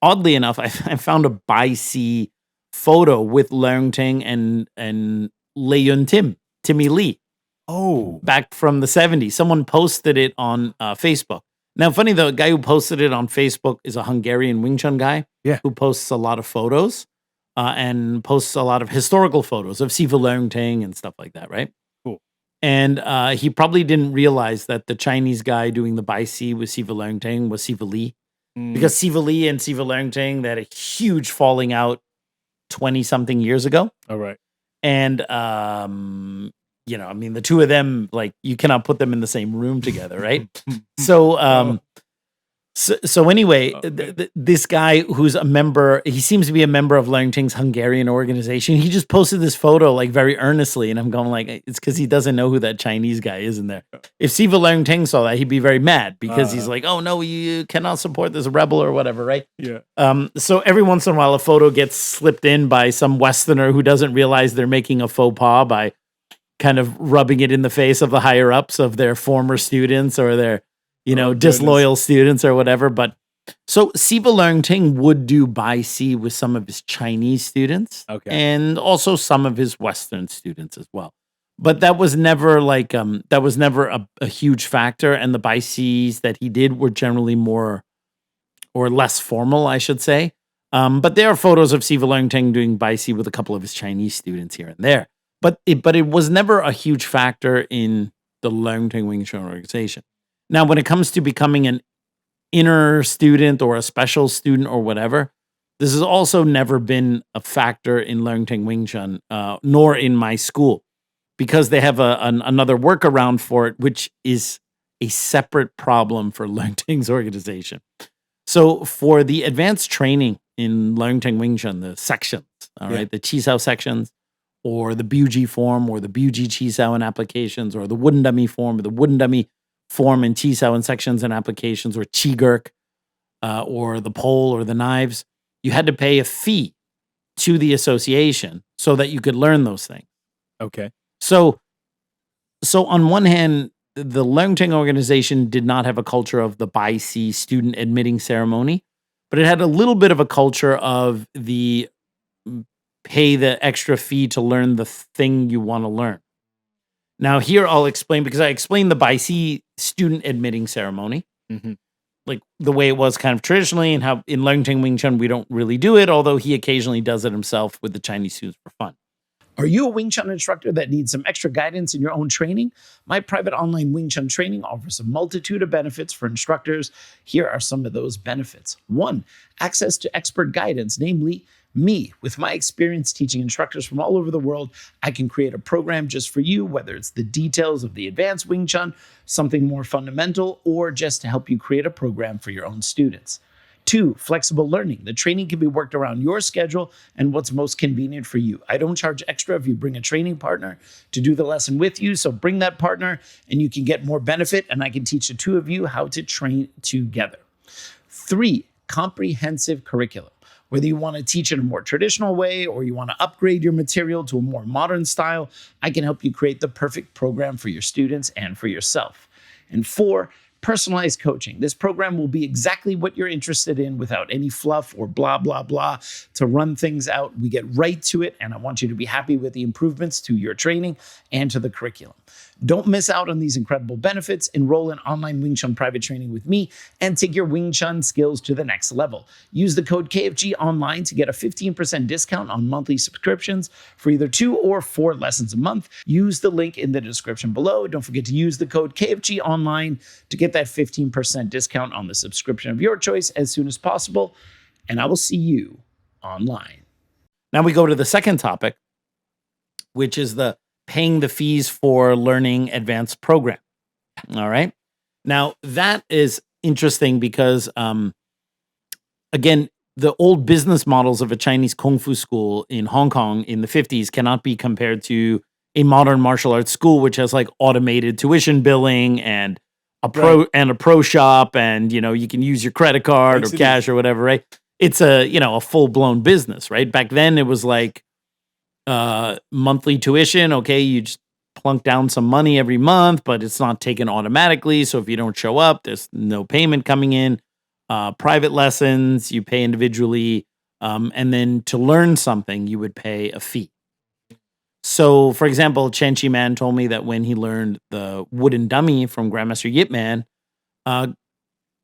oddly enough, I found a Bai-Si photo with Leungting and Lei Yun Timmy Lee. Oh. Back from the 70s. Someone posted it on Facebook. Now, funny, the guy who posted it on Facebook is a Hungarian Wing Chun guy who posts a lot of photos and posts a lot of historical photos of Sifu Leungting and stuff like that, right? Cool. And he probably didn't realize that the Chinese guy doing the Bai-Si with Sifu Leungting was Sifu Lee. Because Sifu Lee and Sifu Leungting, they had a huge falling out 20-something years ago. All right. And, the two of them, like, you cannot put them in the same room together, right? So anyway, this guy who's a member, he seems to be a member of Leungting's Hungarian organization. He just posted this photo, like, very earnestly. And I'm going, like, it's because he doesn't know who that Chinese guy is in there. If Sifu Leungting saw that, he'd be very mad because he's like, oh, no, you cannot support this rebel or whatever, right? Yeah. So every once in a while, a photo gets slipped in by some Westerner who doesn't realize they're making a faux pas by kind of rubbing it in the face of the higher ups of their former students or their, disloyal students or whatever. But so Sifu Leungting would do Bai-Si with some of his Chinese students and also some of his Western students as well. But that was never like, a huge factor. And the Bai-Sis that he did were generally more or less formal, I should say. But there are photos of Sifu Leungting doing Bai-Si with a couple of his Chinese students here and there. but it was never a huge factor in the Learning Wing Chun organization. Now, when it comes to becoming an inner student or a special student or whatever, this has also never been a factor in Learning Wing Chun, nor in my school, because they have another workaround for it, which is a separate problem for Learning's organization. So for the advanced training in Learning Wing Chun, the sections, all right, the Chi-Sao sections, or the Buji form, or the Buji Chi-Sao and applications, or the wooden dummy form, or the wooden dummy form and Chi-Sao and sections and applications, or Chi-Gurk, or the pole, or the knives, you had to pay a fee to the association so that you could learn those things. Okay. So on one hand, the Learning organization did not have a culture of the Bai Si student admitting ceremony, but it had a little bit of a culture of the pay the extra fee to learn the thing you want to learn. Now here I'll explain, because I explained the Bai Si student admitting ceremony, like the way it was kind of traditionally, and how in Learning Wing Chun we don't really do it, although he occasionally does it himself with the Chinese students for fun. Are you a Wing Chun instructor that needs some extra guidance in your own training? My private online Wing Chun training offers a multitude of benefits for instructors. Here are some of those benefits. 1, access to expert guidance, namely me. With my experience teaching instructors from all over the world, I can create a program just for you, whether it's the details of the advanced Wing Chun, something more fundamental, or just to help you create a program for your own students. 2, flexible learning. The training can be worked around your schedule and what's most convenient for you. I don't charge extra if you bring a training partner to do the lesson with you, so bring that partner and you can get more benefit, and I can teach the two of you how to train together. 3, comprehensive curriculum. Whether you want to teach in a more traditional way or you want to upgrade your material to a more modern style, I can help you create the perfect program for your students and for yourself. And 4, personalized coaching. This program will be exactly what you're interested in without any fluff or blah, blah, blah to run things out. We get right to it, and I want you to be happy with the improvements to your training and to the curriculum. Don't miss out on these incredible benefits. Enroll in online Wing Chun private training with me and take your Wing Chun skills to the next level. Use the code KFG online to get a 15% discount on monthly subscriptions for either 2 or 4 lessons a month. Use the link in the description below. Don't forget to use the code KFG online to get that 15% discount on the subscription of your choice as soon as possible. And I will see you online. Now we go to the second topic, which is the paying the fees for learning advanced program. All right. Now that is interesting because, again, the old business models of a Chinese Kung Fu school in Hong Kong in the 50s cannot be compared to a modern martial arts school, which has like automated tuition billing and a pro shop, and you can use your credit card or cash or whatever, right? It's a full blown business, right? Back then it was like monthly tuition. Okay, you just plunk down some money every month, but it's not taken automatically. So if you don't show up, there's no payment coming in. Private lessons, you pay individually. And then to learn something, you would pay a fee. So, for example, Chen Chi Man told me that when he learned the wooden dummy from Grandmaster Yip Man,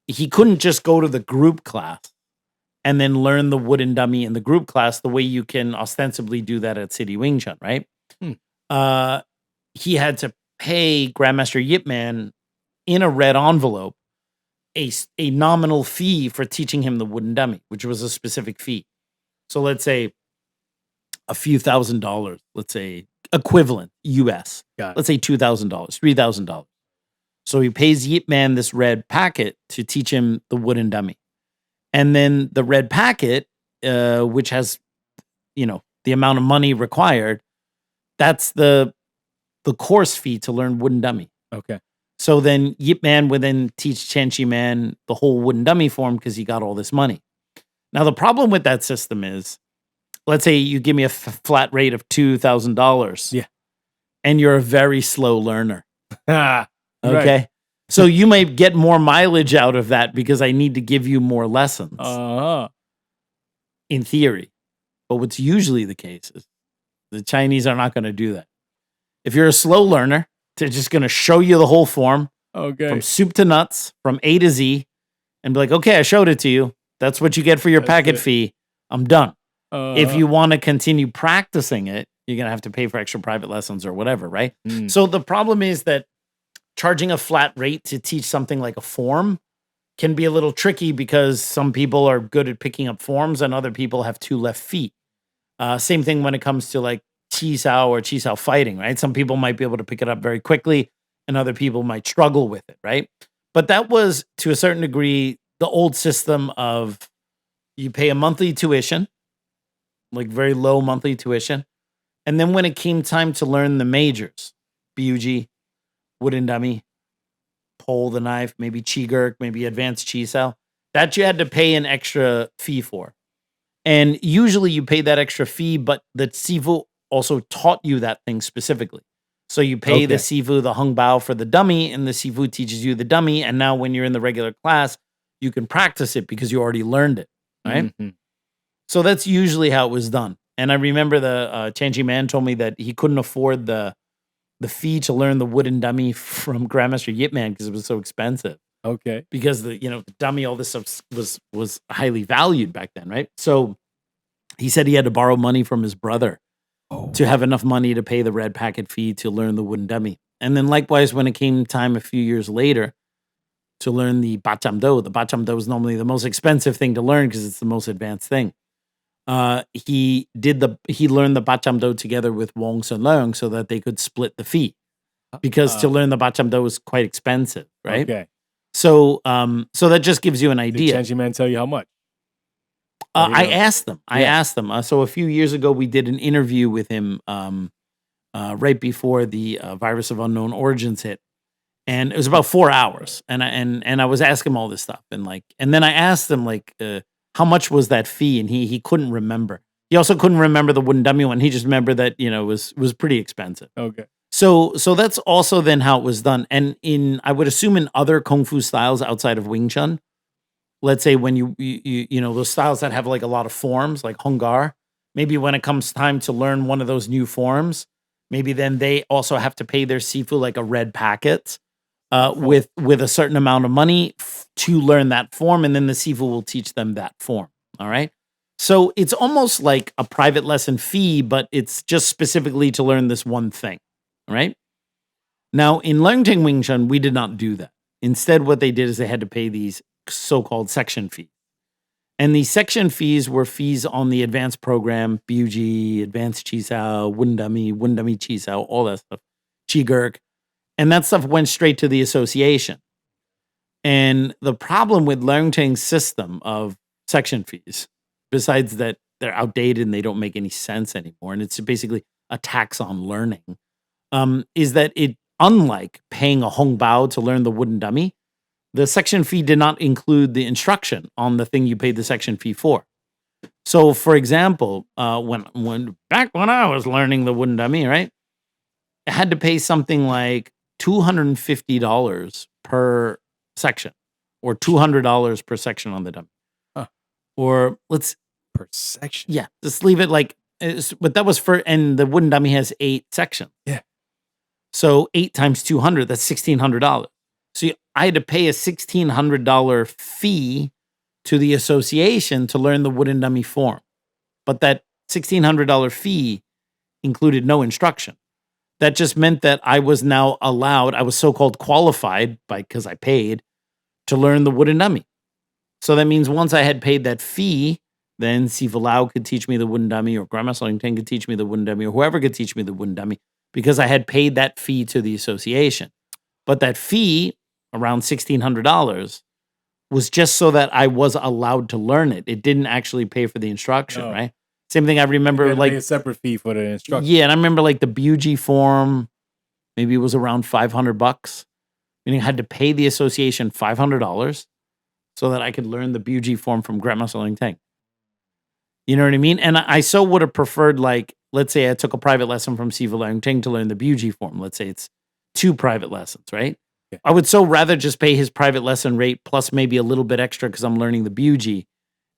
he couldn't just go to the group class and then learn the wooden dummy in the group class the way you can ostensibly do that at City Wing Chun, right? He had to pay Grandmaster Yip Man in a red envelope a nominal fee for teaching him the wooden dummy, which was a specific fee. So let's say a few $1,000s, let's say equivalent US. Let's say $2,000, $3,000. So he pays Yip Man this red packet to teach him the wooden dummy. And then the red packet, which has, the amount of money required, that's the course fee to learn wooden dummy. Okay. So then Yip Man would then teach Chen Chi Man the whole wooden dummy form because he got all this money. Now, the problem with that system is, let's say you give me a flat rate of $2,000. Yeah. And you're a very slow learner. Okay. Right. So you may get more mileage out of that because I need to give you more lessons. In theory. But what's usually the case is the Chinese are not going to do that. If you're a slow learner, they're just going to show you the whole form from soup to nuts, from A to Z, and be like, okay, I showed it to you. That's what you get for your packet fee. I'm done. If you want to continue practicing it, You're going to have to pay for extra private lessons or whatever, right? Mm. So the problem is that charging a flat rate to teach something like a form can be a little tricky because some people are good at picking up forms and other people have 2 left feet. Same thing when it comes to like Chi-Sao or Chi-Sao fighting, right? Some people might be able to pick it up very quickly and other people might struggle with it, right? But that was, to a certain degree, the old system of you pay a monthly tuition, like very low monthly tuition. And then when it came time to learn the majors, BUG, wooden dummy, pole the knife, maybe Chi-Gurk, maybe advanced Chi-Sao, that you had to pay an extra fee for. And usually you pay that extra fee, but the Sifu also taught you that thing specifically. So you pay the Sifu the Hung Bao for the dummy, and the Sifu teaches you the dummy. And now when you're in the regular class, you can practice it because you already learned it, right? Mm-hmm. So that's usually how it was done. And I remember the Chanchi man told me that he couldn't afford the fee to learn the wooden dummy from Grandmaster Yip Man because it was so expensive. Okay. Because the dummy, all this stuff was highly valued back then, right? So he said he had to borrow money from his brother to have enough money to pay the red packet fee to learn the wooden dummy. And then likewise, when it came time a few years later to learn the Bacham Do is normally the most expensive thing to learn because it's the most advanced thing. He learned the Bacham Do together with Wong Sun Leung so that they could split the fee because to learn the Bacham Do was quite expensive, right? Okay. So that just gives you an idea. Did Chanchi man tell you how much? I asked them. So a few years ago, we did an interview with him right before the virus of unknown origins hit, and it was about 4 hours. And I was asking him all this stuff, and then I asked him how much was that fee, and he couldn't remember. He also couldn't remember the wooden dummy one. He just remembered that it was pretty expensive. Okay. So that's also then how it was done, and I would assume in other kung fu styles outside of Wing Chun. Let's say when you those styles that have like a lot of forms, like Hung Gar, maybe when it comes time to learn one of those new forms, maybe then they also have to pay their Sifu like a red packet with a certain amount of money to learn that form, and then the Sifu will teach them that form. All right. So it's almost like a private lesson fee, but it's just specifically to learn this one thing. All right. Now in Learning Wing Chun, we did not do that. Instead, what they did is they had to pay these so-called section fees. And these section fees were fees on the advanced program, BUG, advanced Chi-Sao, wooden dummy Chi-Sao, all that stuff, Chi-Gurk. And that stuff went straight to the association. And the problem with Learning's system of section fees, besides that they're outdated and they don't make any sense anymore, and it's basically a tax on learning, is that it, unlike paying a Hong Bao to learn the wooden dummy, the section fee did not include the instruction on the thing you paid the section fee for. So, for example, when I was learning the wooden dummy, right, I had to pay something like $250 per section, or $200 per section on the dummy. Huh. Or per section. Yeah, just leave it like. But that was and the wooden dummy has 8 sections. Yeah. So 8 times 200, that's $1,600. So I had to pay a $1,600 fee to the association to learn the wooden dummy form. But that $1,600 fee included no instruction. That just meant that I was now allowed, I was so-called qualified because I paid to learn the wooden dummy. So that means once I had paid that fee, then Sifu Lau could teach me the wooden dummy, or Grandmaster Ling Teng could teach me the wooden dummy, or whoever could teach me the wooden dummy, because I had paid that fee to the association. But that fee, around $1,600, was just so that I was allowed to learn it. It didn't actually pay for the instruction, right? Same thing I remember, like a separate fee for the instruction. Yeah, and I remember like the BUG form, maybe it was around $500. Meaning I had to pay the association $500 so that I could learn the BUG form from Grandmaster Ling Teng. You know what I mean? And I so would have preferred, like, let's say I took a private lesson from Sifu Ling Teng to learn the BUG form. Let's say it's 2 private lessons, right? Yeah. I would so rather just pay his private lesson rate plus maybe a little bit extra because I'm learning the BUG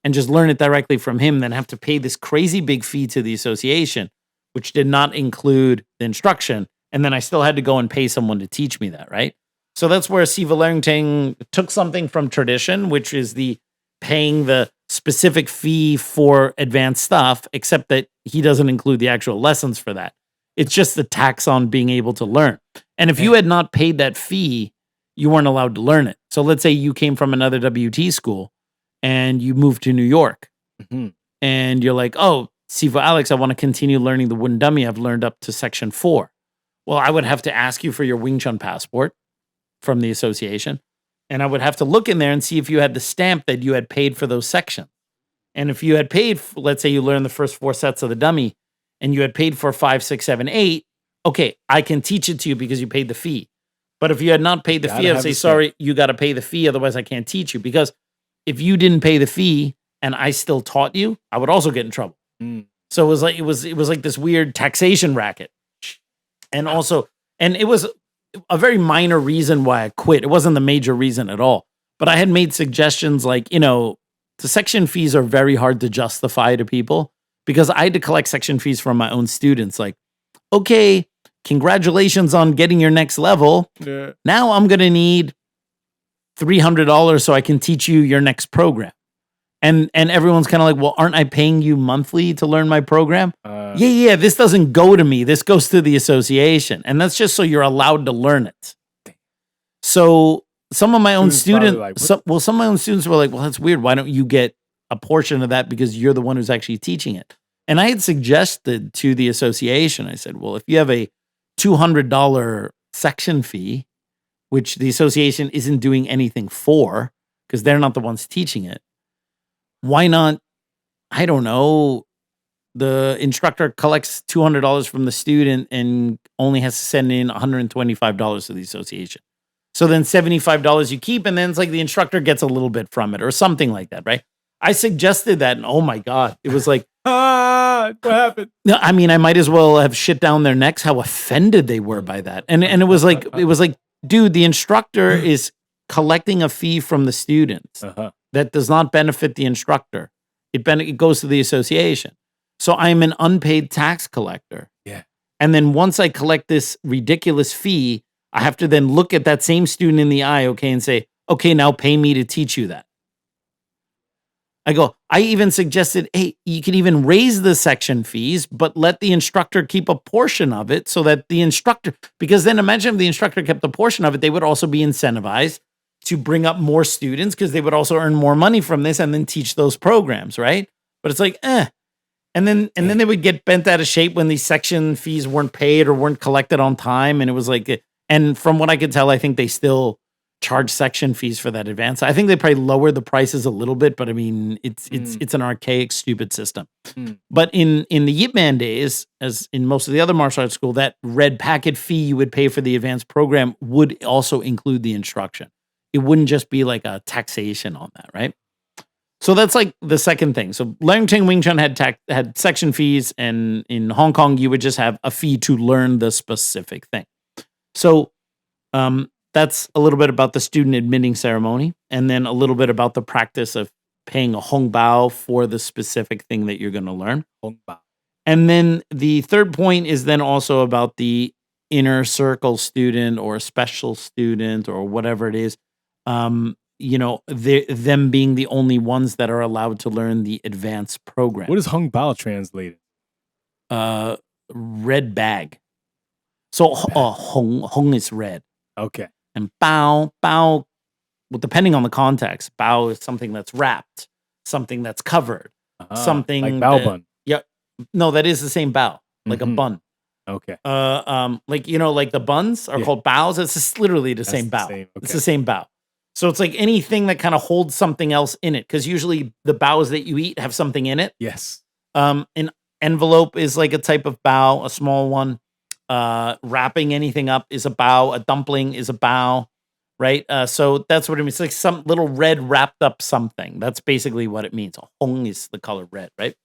and just learn it directly from him than have to pay this crazy big fee to the association, which did not include the instruction. And then I still had to go and pay someone to teach me that, right? So that's where Sifu Ling Teng took something from tradition, which is the paying the specific fee for advanced stuff, except that he doesn't include the actual lessons for that. It's just the tax on being able to learn. And if you had not paid that fee, you weren't allowed to learn it. So let's say you came from another WT school and you moved to New York and you're like, oh, Sifu Alex, I want to continue learning the wooden dummy. I've learned up to section 4. Well, I would have to ask you for your Wing Chun passport from the association. And I would have to look in there and see if you had the stamp that you had paid for those sections. And if you had paid, let's say you learned the first 4 sets of the dummy and you had paid for 5, 6, 7, 8, okay, I can teach it to you because you paid the fee. But if you had not paid the fee, I'd say, sorry, you got to pay the fee. Otherwise, I can't teach you. Because if you didn't pay the fee and I still taught you, I would also get in trouble. So it was like this weird taxation racket. And also, and it was a very minor reason why I quit. It wasn't the major reason at all. But I had made suggestions like, the section fees are very hard to justify to people because I had to collect section fees from my own students. Like, okay, congratulations on getting your next level. Yeah. Now I'm going to need $300 so I can teach you your next program. And everyone's kind of like, well, aren't I paying you monthly to learn my program? Yeah, this doesn't go to me. This goes to the association. And that's just so you're allowed to learn it. So some of my own students, some of my own students were like, well, that's weird. Why don't you get a portion of that because you're the one who's actually teaching it? And I had suggested to the association, I said, well, if you have a $200 section fee, which the association isn't doing anything for because they're not the ones teaching it, why not, I don't know, the instructor collects $200 from the student and only has to send in $125 to the association. So then $75 you keep, and then it's like the instructor gets a little bit from it or something like that, right? I suggested that, and oh my God, it was like, what happened? No, I mean, I might as well have shit down their necks how offended they were by that. And it was like, dude, the instructor is collecting a fee from the students that does not benefit the instructor. It goes to the association. So I'm an unpaid tax collector. Yeah. And then once I collect this ridiculous fee, I have to then look at that same student in the eye, okay, and say, okay, now pay me to teach you that. I even suggested, hey, you can even raise the section fees, but let the instructor keep a portion of it so that the instructor, because then imagine if the instructor kept a portion of it, they would also be incentivized to bring up more students because they would also earn more money from this and then teach those programs, right? But it's like, And then they would get bent out of shape when these section fees weren't paid or weren't collected on time. And it was like, and from what I could tell, I think they still charge section fees for that advance. I think they probably lowered the prices a little bit, but I mean, it's an archaic, stupid system. But in the Yip Man days, as in most of the other martial arts school, that red packet fee you would pay for the advanced program would also include the instruction. It wouldn't just be like a taxation on that, right? So that's like the second thing. So Learning Ching Wing Chun had section fees, and in Hong Kong, you would just have a fee to learn the specific thing. So that's a little bit about the student admitting ceremony, and then a little bit about the practice of paying a Hong Bao for the specific thing that you're going to learn. Hong Bao. And then the third point is then also about the inner circle student or a special student or whatever it is. Them being the only ones that are allowed to learn the advanced program. What is Hong Bao translated? Red bag. So Hong is red. Okay. And Bao, well, depending on the context, Bao is something that's wrapped, something that's covered, something like bao bun. Yeah, no, that is the same Bao, like a bun. Okay. Like the buns are called baos. It's just literally the same bao. Okay. It's the same bao. So it's like anything that kind of holds something else in it, because usually the baos that you eat have something in it. Yes. An envelope is like a type of bao, a small one. Wrapping anything up is a bao. A dumpling is a bao, right? So that's what it means. It's like some little red wrapped up something. That's basically what it means. Hong is the color red, right?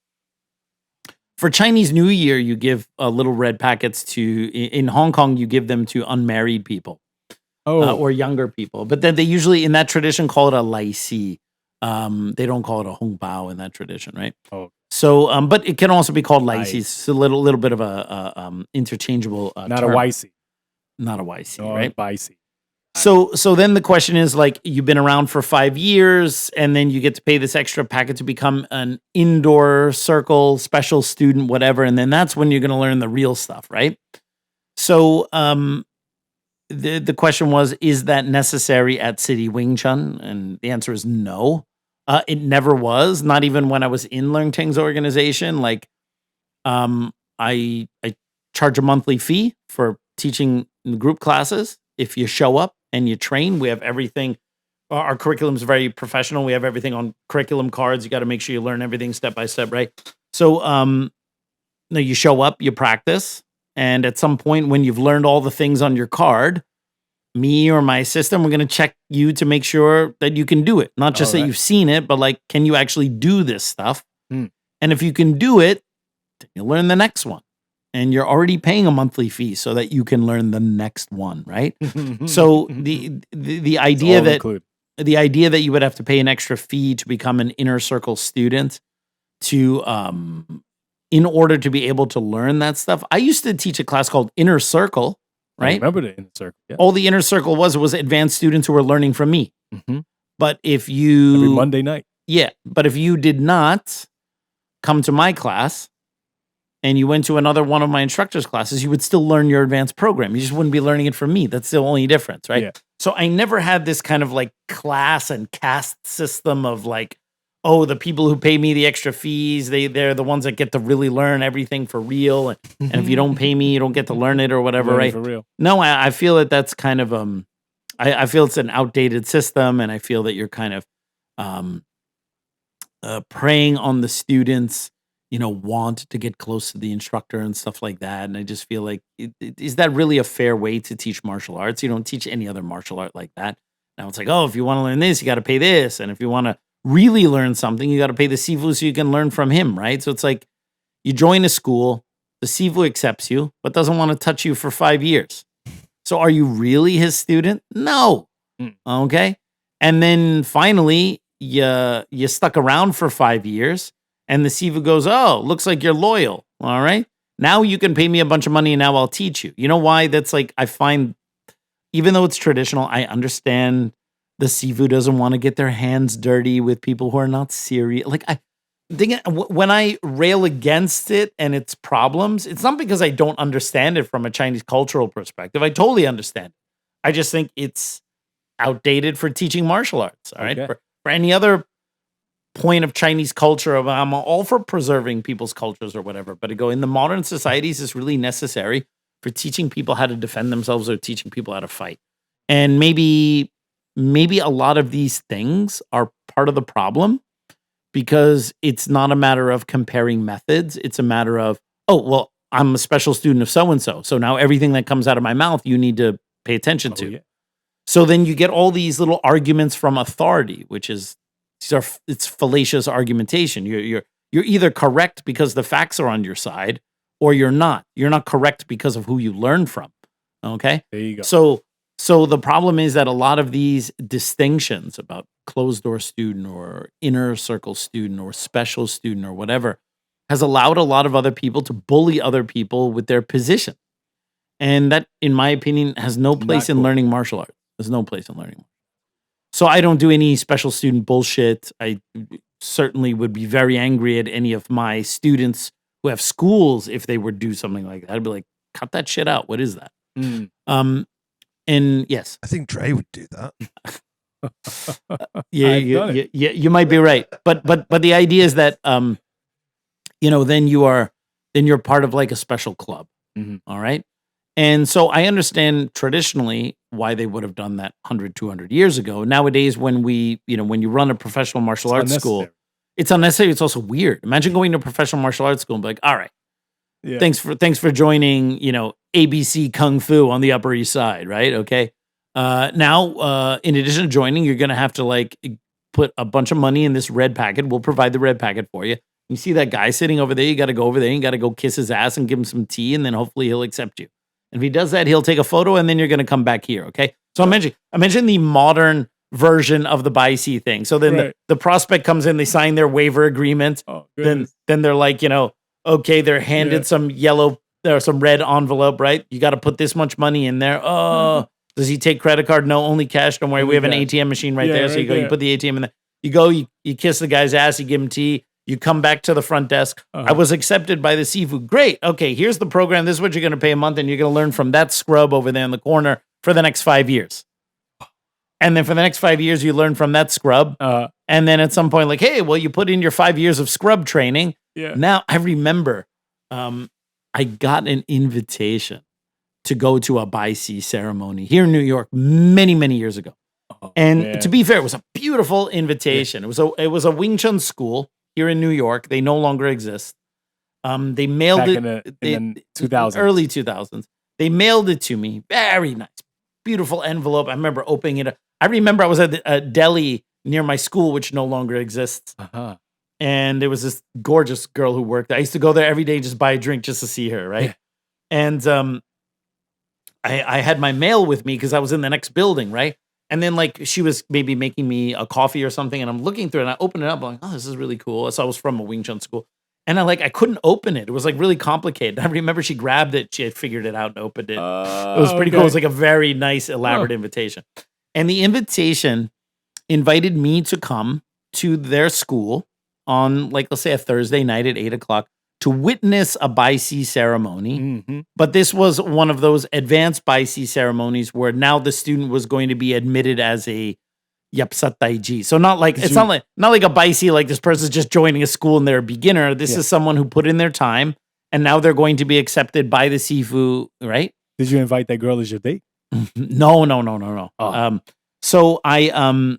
For Chinese New Year, you give little red packets in Hong Kong, you give them to unmarried people. Or younger people. But then they usually, in that tradition, call it a lai si. They don't call it a hong bao in that tradition, right? Oh. So, but it can also be called lai si. It's a little bit of a interchangeable Not term. a YC. Not a YC, No, right? YC. So then the question is, like, you've been around for 5 years, and then you get to pay this extra packet to become an indoor circle special student, whatever, and then that's when you're going to learn the real stuff, right? So the question was, is that necessary at City Wing Chun? And the answer is no. It never was. Not even when I was in Learn Ting's organization. Like, I charge a monthly fee for teaching in group classes. If you show up and you train, we have everything. Our curriculum is very professional. We have everything on curriculum cards. You got to make sure you learn everything step by step, right? So, no, you show up, you practice, and at some point when you've learned all the things on your card, me or my assistant, we're going to check you to make sure that you can do it. Not just that you've seen it, but like, can you actually do this stuff? And if you can do it, then you learn the next one. And you're already paying a monthly fee so that you can learn the next one, right? So the idea that you would have to pay an extra fee to become an inner circle student to in order to be able to learn that stuff. I used to teach a class called Inner Circle, right? I remember the Inner Circle. Yeah. All the Inner Circle was advanced students who were learning from me. But if Every you Monday night. but if you did not come to my class and you went to another one of my instructor's classes, you would still learn your advanced program. You just wouldn't be learning it from me. That's the only difference, right? Yeah. So I never had this kind of like class and caste system of like, oh, the people who pay me the extra fees, they're the ones that get to really learn everything for real. And if you don't pay me, you don't get to learn it or whatever, Learning right? For real. No, I feel that that's kind of I feel it's an outdated system, and I feel that you're kind of preying on the students, want to get close to the instructor and stuff like that. And I just feel like, is that really a fair way to teach martial arts? You don't teach any other martial art like that. Now it's like, oh, if you want to learn this, you got to pay this, and if you want to really learn something, you got to pay the sifu so you can learn from him, right? So it's like you join a school, the sifu accepts you, but doesn't want to touch you for 5 years. So are you really his student? No. Okay. And then finally, you stuck around for 5 years, and the sifu goes, oh, looks like you're loyal. All right. Now you can pay me a bunch of money, and now I'll teach you. You know why? That's like, I find, even though it's traditional, I understand the sifu doesn't want to get their hands dirty with people who are not serious. Like, I think when I rail against it and its problems, it's not because I don't understand it from a Chinese cultural perspective. I totally understand. I just think it's outdated for teaching martial arts. All right. Okay. For any other point of Chinese culture, I'm all for preserving people's cultures or whatever. But to go in the modern societies is really necessary for teaching people how to defend themselves or teaching people how to fight. And maybe a lot of these things are part of the problem, because it's not a matter of comparing methods. It's a matter of, oh, well, I'm a special student of so-and-so. So now everything that comes out of my mouth, you need to pay attention to. Yeah. So then you get all these little arguments from authority, which is, it's fallacious argumentation. You're either correct because the facts are on your side, or you're not. You're not correct because of who you learned from. Okay? There you go. So the problem is that a lot of these distinctions about closed door student or inner circle student or special student or whatever has allowed a lot of other people to bully other people with their position. And that, in my opinion, has no place in learning martial arts. There's no place in learning. So I don't do any special student bullshit. I certainly would be very angry at any of my students who have schools if they would do something like that. I'd be like, cut that shit out. What is that? And yes, I think Dre would do that. you might be right. But the idea is that then you're part of like a special club. All right. And so I understand traditionally why they would have done that 100, 200 years ago. Nowadays, when when you run a professional martial arts school, it's unnecessary. It's also weird. Imagine going to a professional martial arts school and be like, all right, thanks for joining, ABC Kung Fu on the Upper East Side, right? Okay. Now, in addition to joining, you're going to have to like put a bunch of money in this red packet. We'll provide the red packet for you. You see that guy sitting over there, you got to go over there and you got to go kiss his ass and give him some tea, and then hopefully he'll accept you. And if he does that, he'll take a photo, and then you're going to come back here. Okay. So I mentioned the modern version of the BIC thing. So then the prospect comes in, they sign their waiver agreement. Oh, then they're like, okay, they're handed some yellow, some red envelope, right? You got to put this much money in there. Oh, Does he take credit card? No, only cash. Don't worry. We have an ATM machine right there. So you go, you put the ATM in there. You go, you kiss the guy's ass, you give him tea. You come back to the front desk. I was accepted by the seafood. Great. Okay, here's the program. This is what you're going to pay a month, and you're going to learn from that scrub over there in the corner for the next 5 years. And then for the next 5 years, you learn from that scrub. And then at some point, like, hey, well, you put in your 5 years of scrub training. Yeah. Now I remember I got an invitation to go to a Baisi ceremony here in New York many, many years ago. To be fair, it was a beautiful invitation. Yeah. It was a Wing Chun school here in New York. They no longer exist. They mailed back it in the 2000s. Early 2000s. They mailed it to me. Very nice. Beautiful envelope. I remember opening it up. I remember I was at a deli near my school, which no longer exists. And there was this gorgeous girl who worked there. I used to go there every day, just buy a drink just to see her, right? Yeah. And I had my mail with me because I was in the next building, right? And then like she was maybe making me a coffee or something, and I'm looking through it, and I opened it up. I'm like, oh, this is really cool. So I was from a Wing Chun school. And I couldn't open it. It was like really complicated. I remember she grabbed it. She had figured it out and opened it. It was pretty cool. It was like a very nice, elaborate invitation. And the invitation invited me to come to their school on, like, let's say a Thursday night at 8:00 to witness a Baisi ceremony. Mm-hmm. But this was one of those advanced Baisi ceremonies where now the student was going to be admitted as a Yapsataiji. So not like not like a Baisi, like this person's just joining a school and they're a beginner. This is someone who put in their time and now they're going to be accepted by the Sifu, right? Did you invite that girl as your date? No. Oh. So I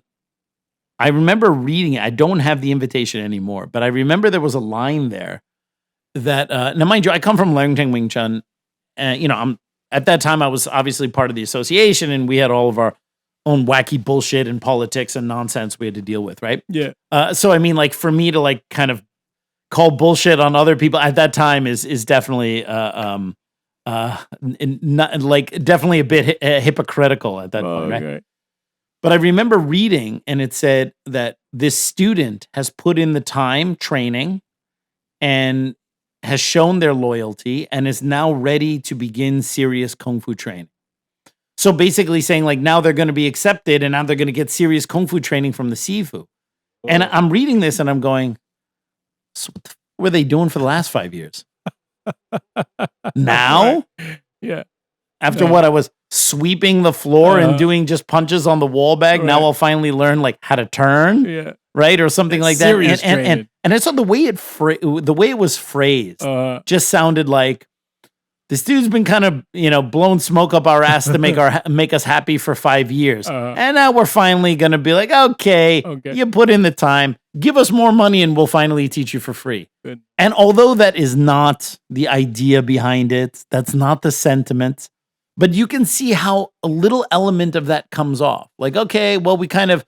remember reading it. I don't have the invitation anymore, but I remember there was a line there that now mind you, I come from Learning Wing Chun, and I'm at that time I was obviously part of the association, and we had all of our own wacky bullshit and politics and nonsense we had to deal with, right? Yeah. So I mean, like for me to like kind of call bullshit on other people at that time is definitely not like definitely a bit hypocritical at that point, right? But I remember reading, and it said that this student has put in the time training and has shown their loyalty and is now ready to begin serious Kung Fu training. So basically saying like now they're going to be accepted and now they're going to get serious Kung Fu training from the Sifu. And I'm reading this and I'm going, so what the were they doing for the last 5 years? Now? Yeah. After what I was sweeping the floor and doing just punches on the wall bag, now I'll finally learn like how to turn, right, or something like that. And it's on the way it was phrased just sounded like this dude's been kind of blown smoke up our ass to make us happy for 5 years, and now we're finally gonna be like, okay, you put in the time, give us more money, and we'll finally teach you for free. Good. And although that is not the idea behind it, that's not the sentiment. But you can see how a little element of that comes off. Like, okay, well, we kind of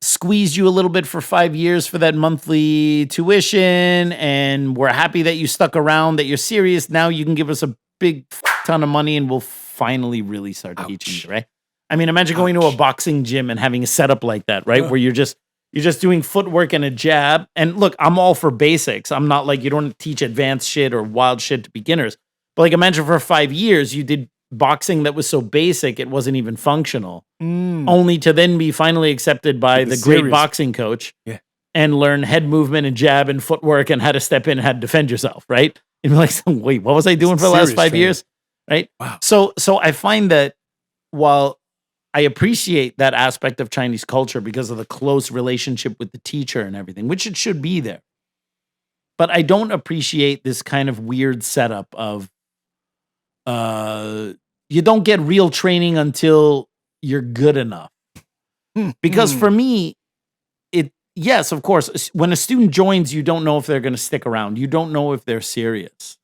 squeezed you a little bit for 5 years for that monthly tuition, and we're happy that you stuck around, that you're serious. Now you can give us a big ton of money, and we'll finally really start teaching you, right? I mean, imagine going to a boxing gym and having a setup like that, right? Where you're just doing footwork and a jab. And look, I'm all for basics. I'm not like you don't teach advanced shit or wild shit to beginners. But like imagine for 5 years you did boxing that was so basic it wasn't even functional, only to then be finally accepted by the great boxing coach and learn head movement and jab and footwork and how to step in and how to defend yourself, right? And you're like, wait, what was I doing for the last 5 years? Right? Wow. So I find that while I appreciate that aspect of Chinese culture because of the close relationship with the teacher and everything, which it should be there, but I don't appreciate this kind of weird setup of you don't get real training until you're good enough. Because for me, yes, of course, when a student joins, you don't know if they're going to stick around. You don't know if they're serious.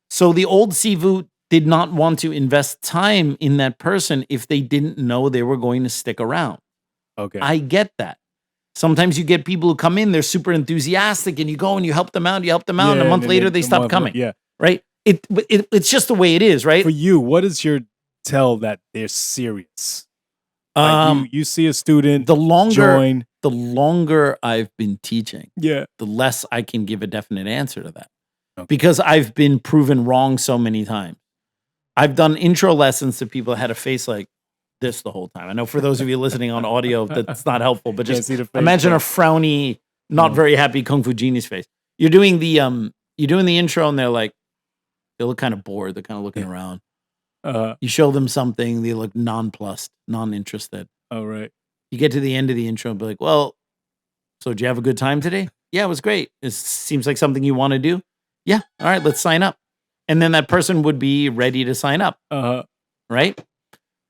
So the old Sifu did not want to invest time in that person if they didn't know they were going to stick around. Okay. I get that. Sometimes you get people who come in, they're super enthusiastic, and you go and you help them out, and a month later they stop coming. Yeah. Right? It's just the way it is, right? For you, what is your tell that they're serious? Like you see a student the longer join. The longer I've been teaching, the less I can give a definite answer to that. Okay. Because I've been proven wrong so many times. I've done intro lessons to people that had a face like this the whole time. I know for those of you listening on audio, that's not helpful, but Can't just see the face, imagine a but- frowny, not very happy Kung Fu Genius face. You're doing the intro and they're like, they look kind of bored. They're kind of looking around. You show them something, they look nonplussed, non-interested. Oh, right. You get to the end of the intro and be like, well, so did you have a good time today? Yeah, it was great. It seems like something you want to do. Yeah. All right, let's sign up. And then that person would be ready to sign up. Right?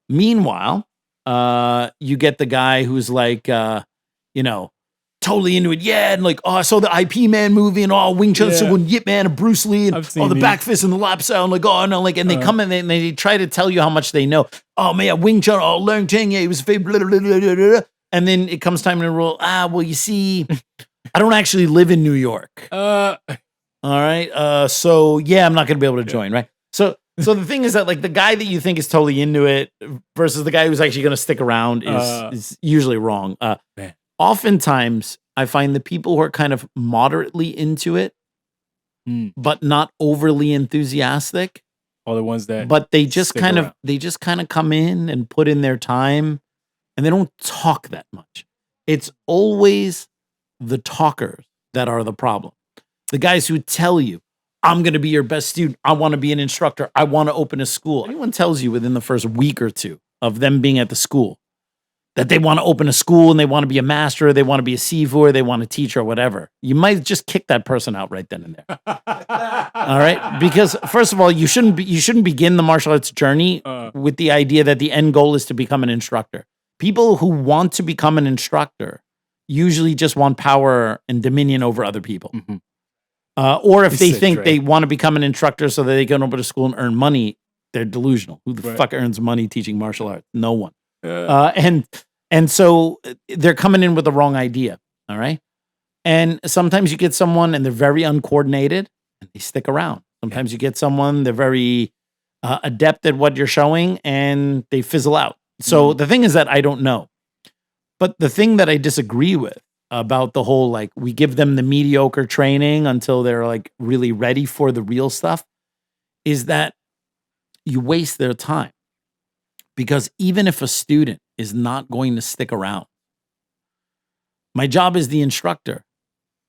Meanwhile, you get the guy who's like, totally into it. Yeah. And like, oh, I saw the IP Man movie and Wing Chun, so Yip Man and Bruce Lee and the back fist and the lap sound. Like, oh, no. Like, and they come in and they try to tell you how much they know. Oh, man, Wing Chun, Leung Ting, yeah, he was a favorite. Blah, blah, blah, blah, blah. And then it comes time to roll. Well, you see, I don't actually live in New York. All right. So yeah, I'm not going to be able to join. Right. So the thing is that like the guy that you think is totally into it versus the guy who's actually going to stick around is usually wrong. Oftentimes I find the people who are kind of moderately into it, but not overly enthusiastic. All the ones that, but they just kind of come in and put in their time and they don't talk that much. It's always the talkers that are the problem. The guys who tell you, I'm going to be your best student. I want to be an instructor. I want to open a school. Anyone tells you within the first week or two of them being at the school that they want to open a school and they want to be a master, or they want to be a Sifu, or they want to teach or whatever, you might just kick that person out right then and there. All right? Because first of all, you shouldn't begin the martial arts journey with the idea that the end goal is to become an instructor. People who want to become an instructor usually just want power and dominion over other people. Or if they think they want to become an instructor so that they can open a school and earn money, they're delusional. Who the fuck earns money teaching martial arts? No one. And so they're coming in with the wrong idea. All right. And sometimes you get someone and they're very uncoordinated and they stick around. Sometimes you get someone, they're very adept at what you're showing and they fizzle out. So the thing is that I don't know. But the thing that I disagree with about the whole, like, we give them the mediocre training until they're like really ready for the real stuff, is that you waste their time. Because even if a student is not going to stick around, my job as the instructor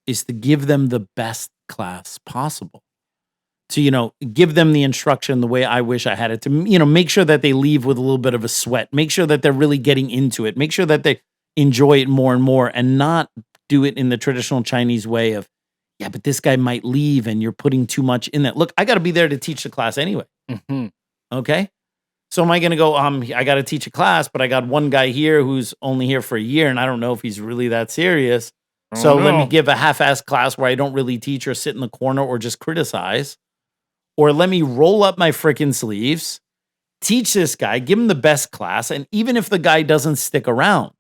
is to give them the best class possible. To, give them the instruction the way I wish I had it, to, make sure that they leave with a little bit of a sweat, make sure that they're really getting into it, make sure that they enjoy it more and more, and not do it in the traditional Chinese way of, yeah, but this guy might leave and you're putting too much in that. Look, I got to be there to teach the class anyway. Okay. So am I going to go, I got to teach a class, but I got one guy here who's only here for a year and I don't know if he's really that serious. So let me give a half-assed class where I don't really teach or sit in the corner or just criticize. Or let me roll up my freaking sleeves, teach this guy, give him the best class. And even if the guy doesn't stick around,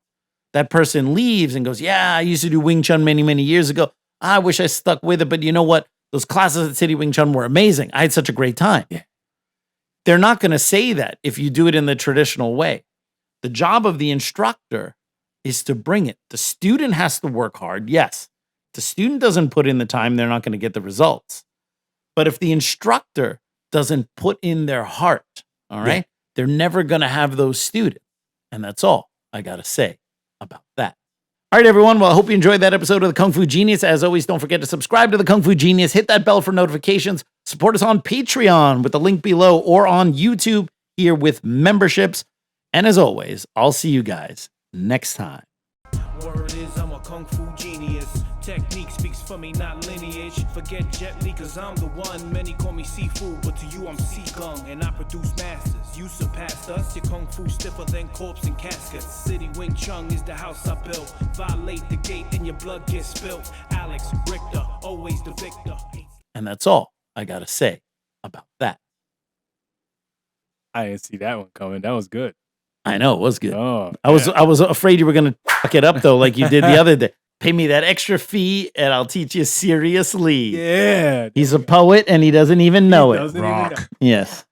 that person leaves and goes, yeah, I used to do Wing Chun many, many years ago. I wish I stuck with it. But you know what? Those classes at City Wing Chun were amazing. I had such a great time. Yeah. They're not going to say that if you do it in the traditional way. The job of the instructor is to bring it. The student has to work hard. Yes. If the student doesn't put in the time, they're not going to get the results. But if the instructor doesn't put in their heart, all right, they're never going to have those students. And that's all I got to say about that. All right, everyone. Well, I hope you enjoyed that episode of the Kung Fu Genius. As always, don't forget to subscribe to the Kung Fu Genius. Hit that bell for notifications. Support us on Patreon with the link below, or on YouTube here with memberships. And as always, I'll see you guys next time. Word is I'm a Kung Fu genius. Technique speaks for me, not lineage. Forget Jet Li, cause I'm the one. Many call me Seafood, but to you I'm Seagung. And I produce masters. You surpassed us. Your Kung Fu stiffer than corpse and caskets. City Wing Chun is the house I built. Violate the gate and your blood gets spilt. Alex, Richter, always the victor. And that's all I got to say about that. I didn't see that one coming. That was good. I know, it was good. Oh, I was afraid you were going to fuck it up, though, like you did the other day. Pay me that extra fee and I'll teach you seriously. Yeah. He's a poet and he doesn't even know it. Doesn't even know. Yes.